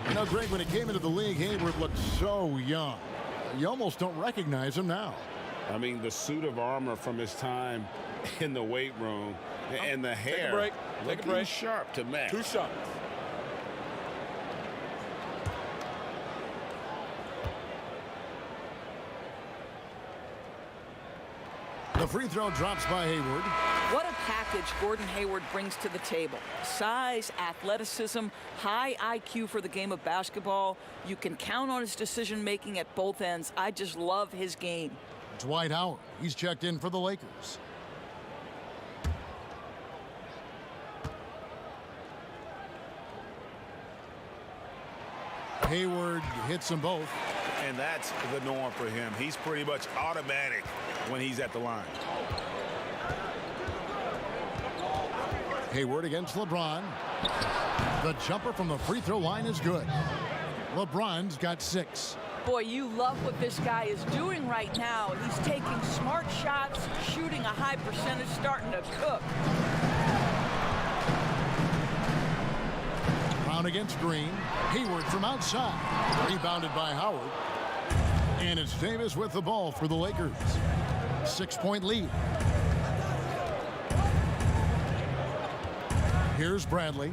You know, Greg, when he came into the league, Hayward looked so young. You almost don't recognize him now. I mean, the suit of armor from his time in the weight room and the hair. Take a break. Take a break. Sharp to match. Too sharp. The free throw drops by Hayward. What a package Gordon Hayward brings to the table. Size, athleticism, high IQ for the game of basketball. You can count on his decision-making at both ends. I just love his game. Dwight Howard, he's checked in for the Lakers. Hayward hits them both. And that's the norm for him. He's pretty much automatic when he's at the line. Hayward against LeBron. The jumper from the free throw line is good. LeBron's got 6. Boy, you love what this guy is doing right now. He's taking smart shots, shooting a high percentage, starting to cook. Brown against Green. Hayward from outside. Rebounded by Howard. And it's Davis with the ball for the Lakers. 6-point lead. Here's Bradley.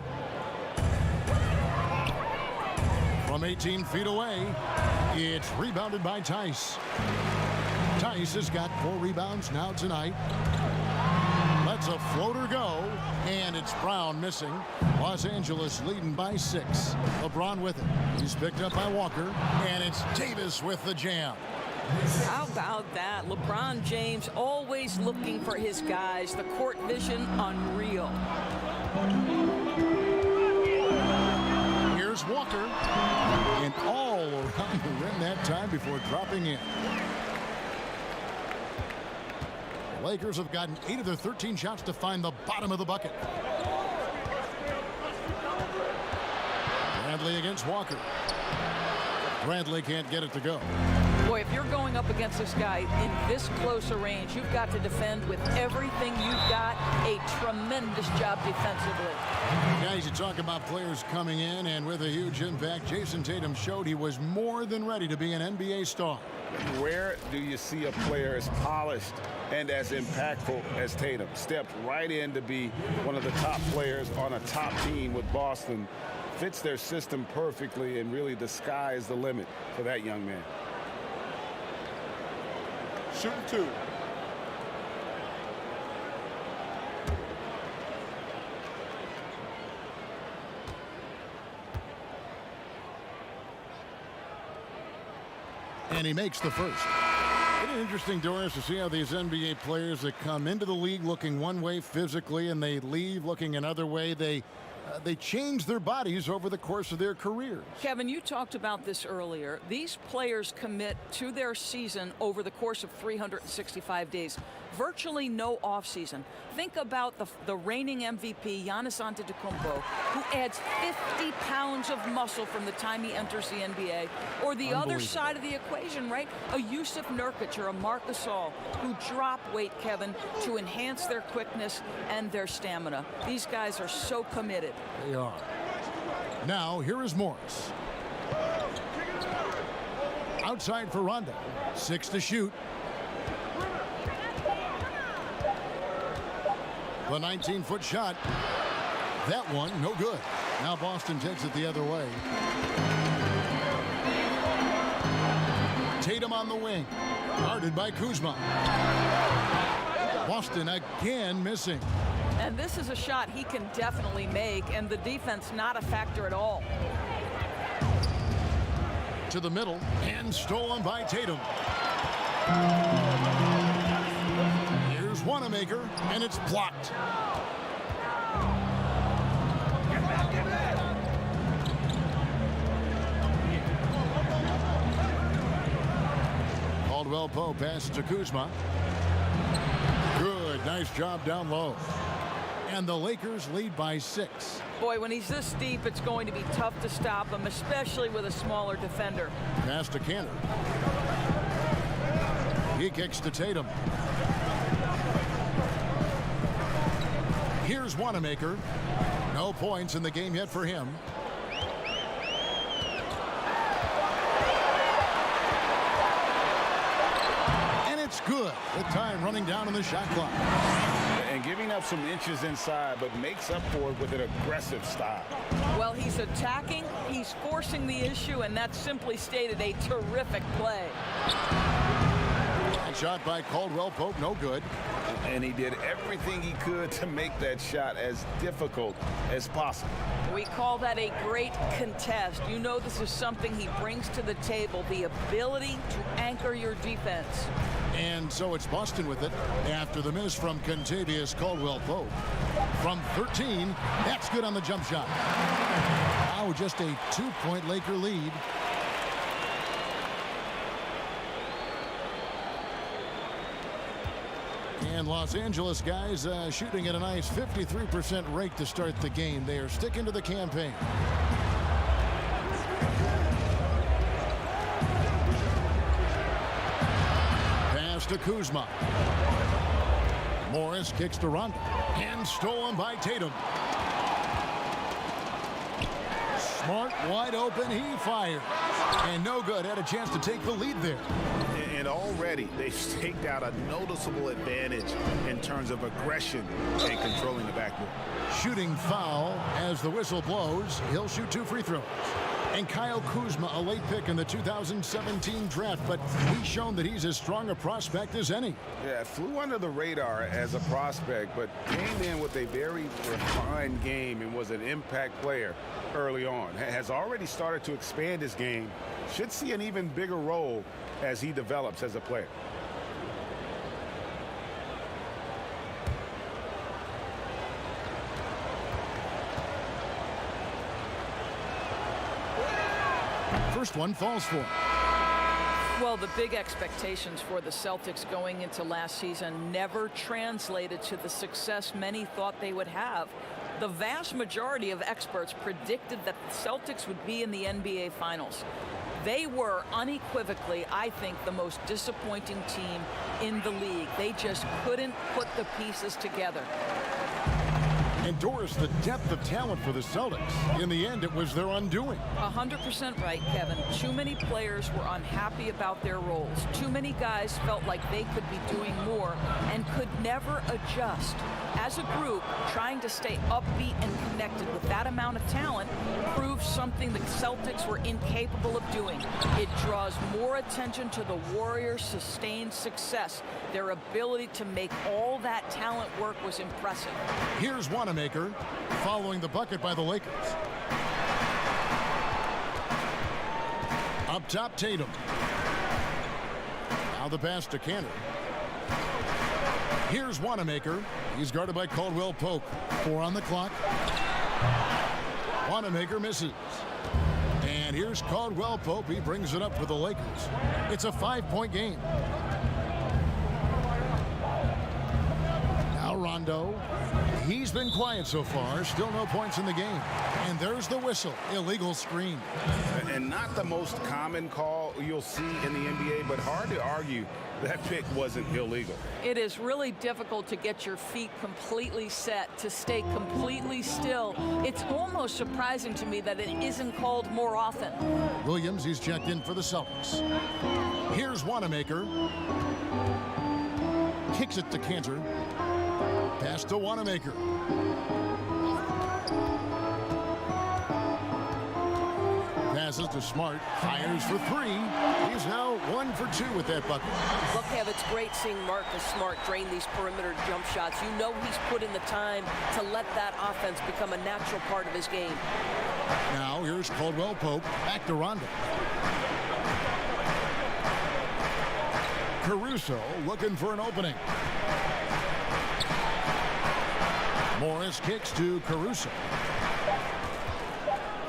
From 18 feet away, it's rebounded by Tice. Tice has got 4 rebounds now tonight. Lets a floater go, and it's Brown missing. Los Angeles leading by 6. LeBron with it. He's picked up by Walker, and it's Davis with the jam. How about that? LeBron James always looking for his guys. The court vision, unreal. Here's Walker. And all around the rim that time before dropping in. The Lakers have gotten 8 of their 13 shots to find the bottom of the bucket. Bradley against Walker. Bradley can't get it to go. Boy, if you're going up against this guy in this close a range, you've got to defend with everything you've got. A tremendous job defensively. Guys, you talk about players coming in and with a huge impact. Jason Tatum showed he was more than ready to be an NBA star. Where do you see a player as polished and as impactful as Tatum? Stepped right in to be one of the top players on a top team with Boston. Fits their system perfectly, and really the sky is the limit for that young man. Shooting 2. And he makes the first. Isn't it interesting, Doris, to see how these NBA players that come into the league looking one way physically and they leave looking another way, they change their bodies over the course of their careers. Kevin, you talked about this earlier. These players commit to their season over the course of 365 days. Virtually no offseason. Think about the reigning MVP, Giannis Antetokounmpo, who adds 50 pounds of muscle from the time he enters the NBA. Or the other side of the equation, right? A Yusuf Nurkic or a Marc Gasol who drop weight, Kevin, to enhance their quickness and their stamina. These guys are so committed. They are. Now, here is Morris. Outside for Rondo. 6 to shoot. The 19-foot shot. That one, no good. Now Boston takes it the other way. Tatum on the wing. Guarded by Kuzma. Boston again missing. And this is a shot he can definitely make, and the defense not a factor at all. To the middle, and stolen by Tatum. Here's Wanamaker, and it's blocked. Caldwell Pope passes to Kuzma. Good, nice job down low. And the Lakers lead by 6. Boy, when he's this deep, it's going to be tough to stop him, especially with a smaller defender. Pass to Cantor. He kicks to Tatum. Here's Wanamaker. No points in the game yet for him. And it's good with time running down on the shot clock. And giving up some inches inside, but makes up for it with an aggressive style. Well, he's attacking, he's forcing the issue, and that's simply stated a terrific play. And shot by Caldwell Pope, no good. And he did everything he could to make that shot as difficult as possible. We call that a great contest. You know this is something he brings to the table, the ability to anchor your defense. And so it's Boston with it after the miss from Kentavious Caldwell Pope. From 13, that's good on the jump shot. Now just a 2-point Laker lead. And Los Angeles guys shooting at a nice 53% rate to start the game. They are sticking to the campaign. Pass to Kuzma. Morris kicks to Rondo. And stolen by Tatum. Smart, wide open, he fires. And no good, had a chance to take the lead there. And already they've staked out a noticeable advantage in terms of aggression and controlling the backboard. Shooting foul as the whistle blows. He'll shoot 2 free throws. And Kyle Kuzma, a late pick in the 2017 draft, but he's shown that he's as strong a prospect as any. Yeah, flew under the radar as a prospect, but came in with a very refined game and was an impact player early on. Has already started to expand his game. Should see an even bigger role as he develops as a player. First one falls for him. Well, the big expectations for the Celtics going into last season never translated to the success many thought they would have. The vast majority of experts predicted that the Celtics would be in the NBA Finals. They were unequivocally, I think, the most disappointing team in the league. They just couldn't put the pieces together. Endorse the depth of talent for the Celtics. In the end, it was their undoing. 100% right, Kevin. Too many players were unhappy about their roles. Too many guys felt like they could be doing more and could never adjust. As a group, trying to stay upbeat and connected with that amount of talent proved something the Celtics were incapable of doing. It draws more attention to the Warriors' sustained success. Their ability to make all that talent work was impressive. Here's Wanamaker following the bucket by the Lakers. Up top, Tatum. Now the pass to Kanter. Here's Wanamaker. He's guarded by Caldwell Pope. 4 on the clock. Wanamaker misses. And here's Caldwell Pope. He brings it up for the Lakers. It's a 5-point game. Now Rondo. He's been quiet so far. Still no points in the game. And there's the whistle. Illegal screen. And not the most common call you'll see in the NBA, but hard to argue that pick wasn't illegal. It is really difficult to get your feet completely set, to stay completely still. It's almost surprising to me that it isn't called more often. Williams, he's checked in for the Celtics. Here's Wanamaker. Kicks it to Kanter. Pass to Wanamaker. Passes to Smart. Fires for 3. He's now 1 for 2 with that bucket. Look, Kev, it's great seeing Marcus Smart drain these perimeter jump shots. You know he's put in the time to let that offense become a natural part of his game. Now here's Caldwell Pope. Back to Rondo. Caruso looking for an opening. Morris kicks to Caruso.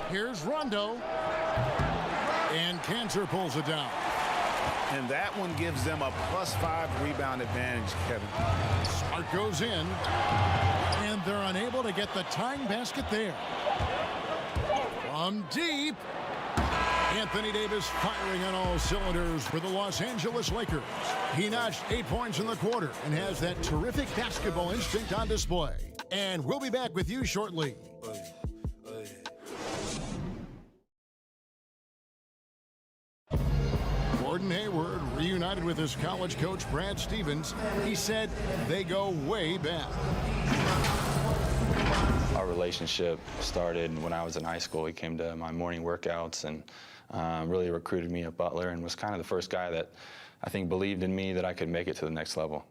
Here's Rondo. And Kanter pulls it down. And that one gives them a +5 rebound advantage, Kevin. Smart goes in. And they're unable to get the tying basket there. From deep. Anthony Davis firing on all cylinders for the Los Angeles Lakers. He notched 8 points in the quarter and has that terrific basketball instinct on display. And we'll be back with you shortly. Gordon Hayward reunited with his college coach Brad Stevens. He said they go way back. Our relationship started when I was in high school. He came to my morning workouts and really recruited me at Butler and was kind of the first guy that I think believed in me that I could make it to the next level.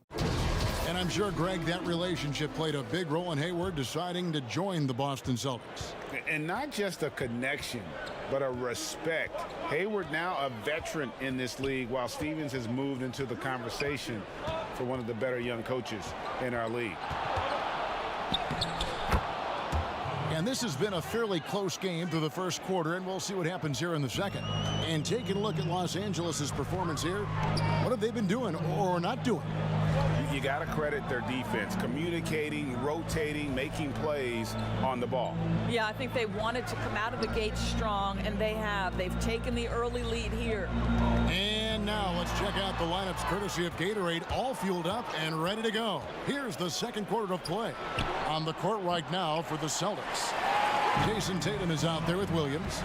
And I'm sure, Greg, that relationship played a big role in Hayward deciding to join the Boston Celtics. And not just a connection, but a respect. Hayward now a veteran in this league, while Stevens has moved into the conversation for one of the better young coaches in our league. And this has been a fairly close game through the first quarter, and we'll see what happens here in the second. And taking a look at Los Angeles' performance here, what have they been doing or not doing? You got to credit their defense, communicating, rotating, making plays on the ball. Yeah, I think they wanted to come out of the gate strong, and they have. They've taken the early lead here. And now let's check out the lineups courtesy of Gatorade, all fueled up and ready to go. Here's the second quarter of play. On the court right now for the Celtics. Jason Tatum is out there with Williams.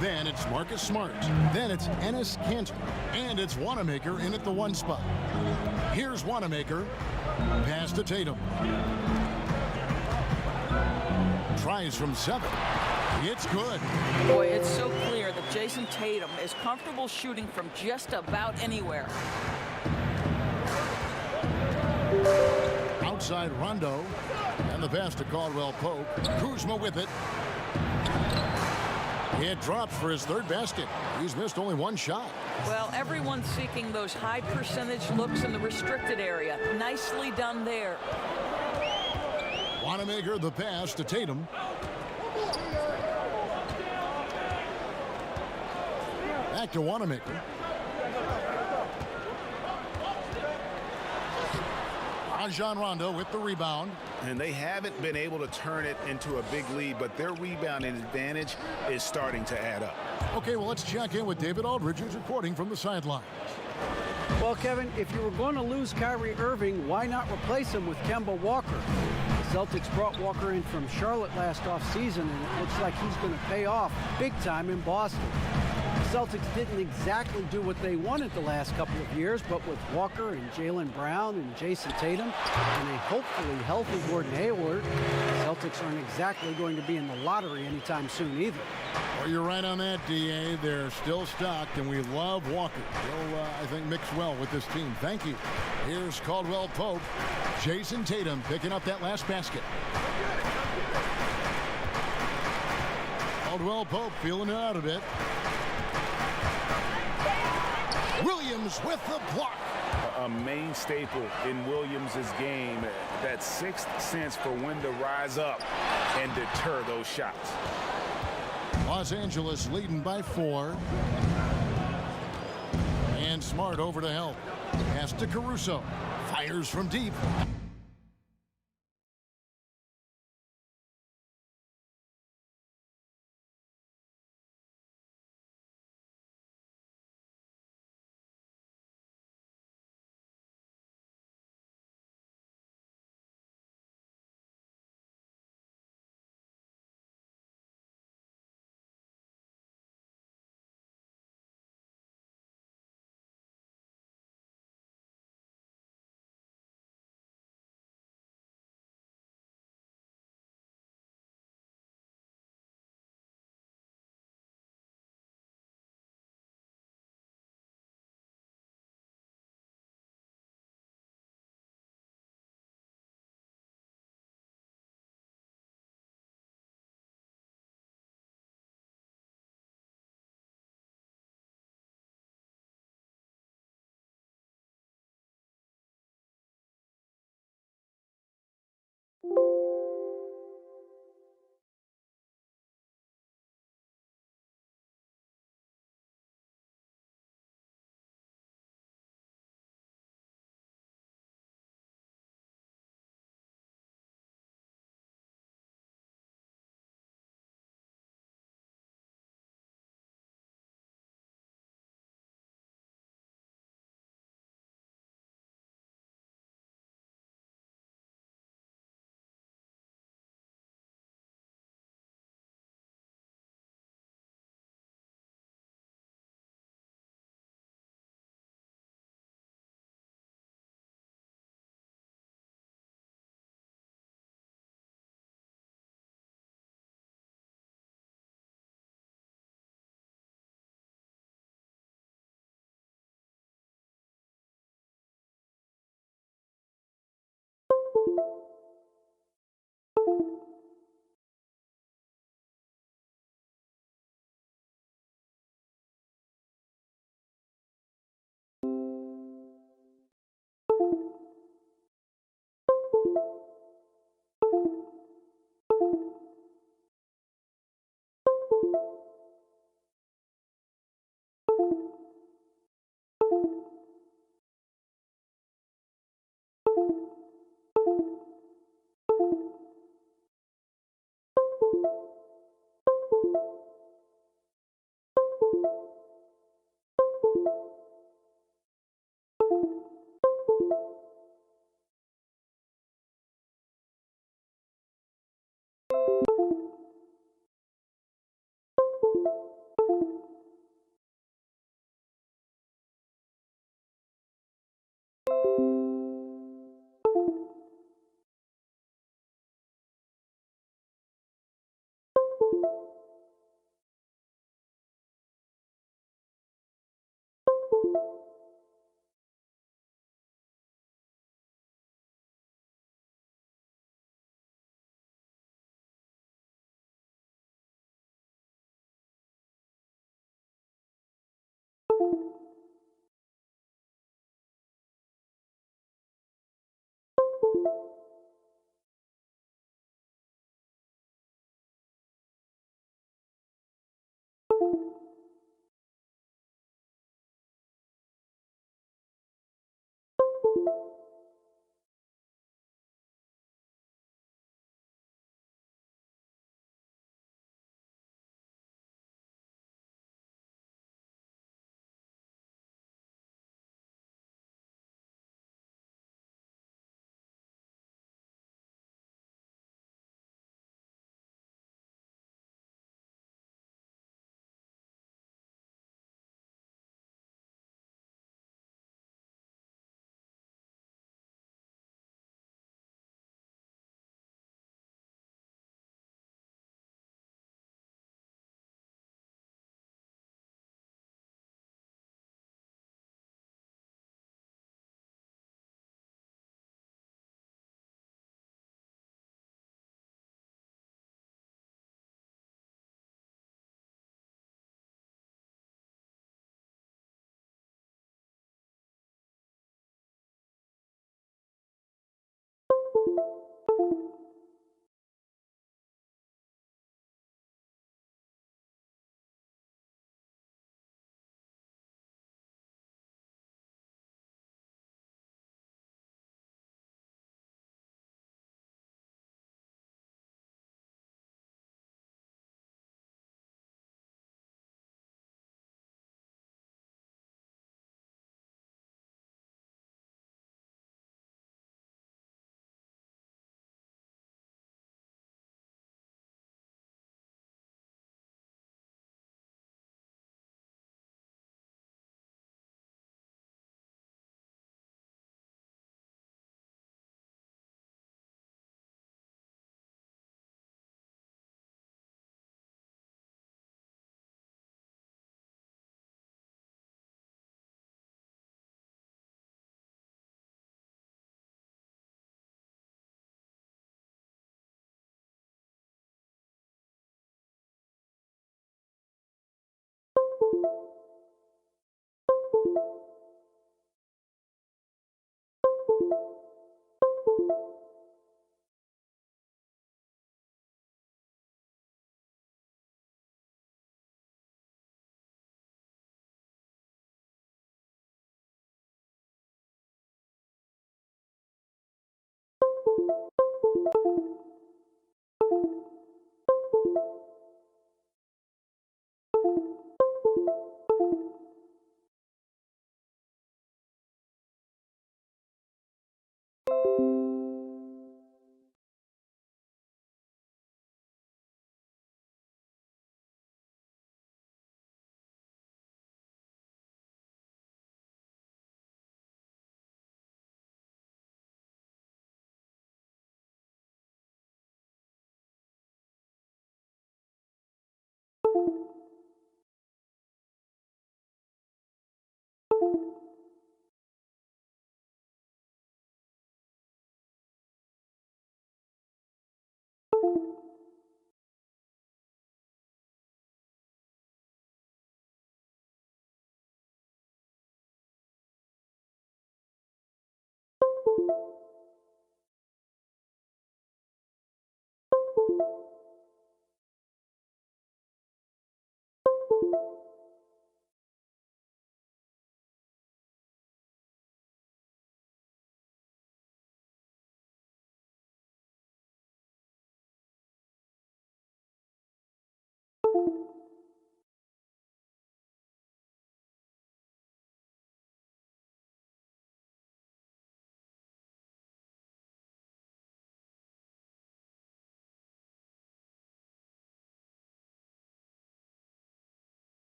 Then it's Marcus Smart. Then it's Enes Kanter. And it's Wanamaker in at the 1 spot. Here's Wanamaker. Pass to Tatum. Tries from 7. It's good. Boy, it's so clear that Jason Tatum is comfortable shooting from just about anywhere. Outside Rondo. And the pass to Caldwell Pope. Kuzma with it. It drops for his 3rd basket. He's missed only 1 shot. Well, everyone's seeking those high percentage looks in the restricted area. Nicely done there. Wanamaker the pass to Tatum. Back to Wanamaker. Rajon Rondo with the rebound. And they haven't been able to turn it into a big lead, but their rebounding advantage is starting to add up. Okay, well, let's check in with David Aldridge, who's reporting from the sidelines. Well, Kevin, if you were going to lose Kyrie Irving, why not replace him with Kemba Walker? The Celtics brought Walker in from Charlotte last offseason, and it looks like he's going to pay off big time in Boston. The Celtics didn't exactly do what they wanted the last couple of years, but with Walker and Jaylen Brown and Jason Tatum and a hopefully healthy Gordon Hayward, the Celtics aren't exactly going to be in the lottery anytime soon either. Well, you're right on that, D.A. They're still stocked, and we love Walker. He'll, I think, mix well with this team. Thank you. Here's Caldwell Pope. Jason Tatum picking up that last basket. Caldwell Pope feeling it out a bit. Williams with the block. A main staple in Williams' game, that sixth sense for when to rise up and deter those shots. Los Angeles leading by 4. And Smart over to help. Pass to Caruso. Fires from deep.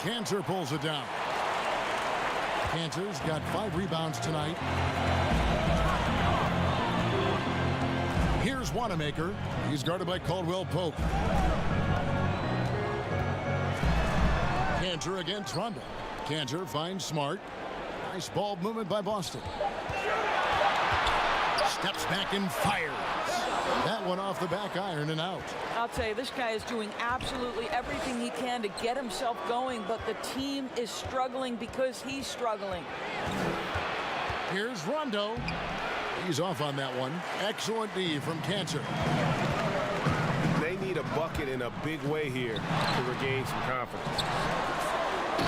Kanter pulls it down. Kanter's got 5 rebounds tonight. Here's Wanamaker. He's guarded by Caldwell Pope. Kanter against Rondo. Kanter finds Smart. Nice ball movement by Boston. Steps back and fires. That one off the back iron and out. I'll tell you, this guy is doing absolutely everything he can to get himself going, but the team is struggling because he's struggling. Here's Rondo. He's off on that one. Excellent D from Kanter. They need a bucket in a big way here to regain some confidence.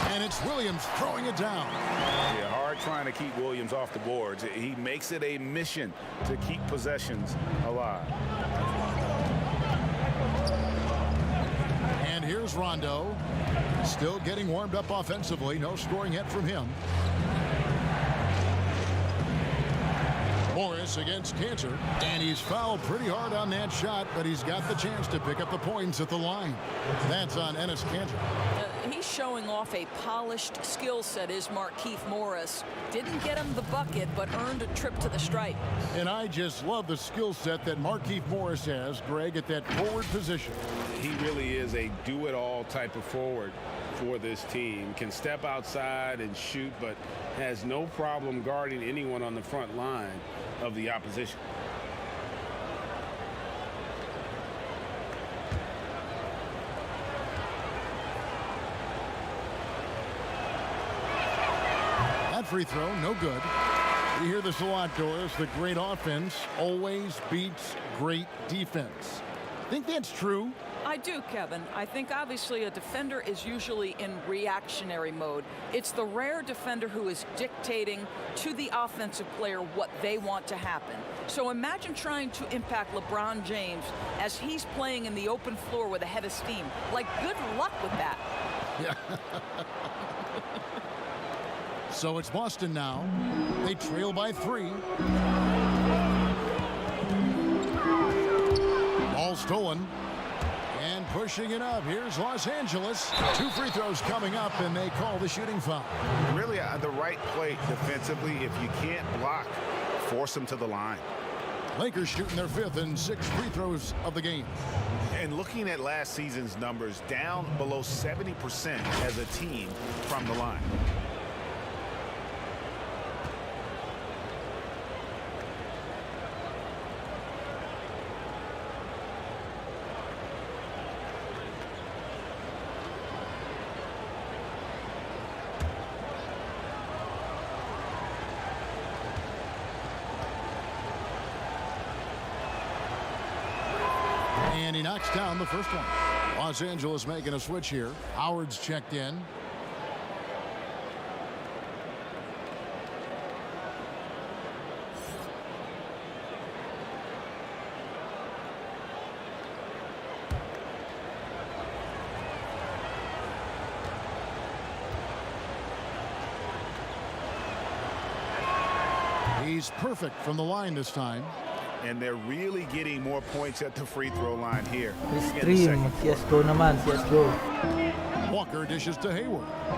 And it's Williams throwing it down. Yeah, hard trying to keep Williams off the boards. He makes it a mission to keep possessions alive. And here's Rondo. Still getting warmed up offensively. No scoring yet from him. Morris against Kanter. And he's fouled pretty hard on that shot, but he's got the chance to pick up the points at the line. That's on Enes Kanter. He's showing off a polished skill set, is Markieff Morris. Didn't get him the bucket, but earned a trip to the stripe. And I just love the skill set that Markieff Morris has, Greg, at that forward position. He really is a do-it-all type of forward for this team. Can step outside and shoot, but has no problem guarding anyone on the front line of the opposition. Free throw, no good. You hear this a lot, Doris. The great offense always beats great defense. Think that's true? I do, Kevin. I think obviously a defender is usually in reactionary mode. It's the rare defender who is dictating to the offensive player what they want to happen. So imagine trying to impact LeBron James as he's playing in the open floor with a head of steam. Like, good luck with that. Yeah. So it's Boston now. They trail by 3. Ball stolen. And pushing it up. Here's Los Angeles. 2 free throws coming up, and they call the shooting foul. Really the right play defensively. If you can't block, force them to the line. Lakers shooting their 5th and 6th free throws of the game. And looking at last season's numbers, down below 70% as a team from the line. And he knocks down the first one. Los Angeles making a switch here. Howard's checked in. He's perfect from the line this time. And they're really getting more points at the free throw line here. Stream, CSGO naman, CSGO. Walker dishes to Hayward.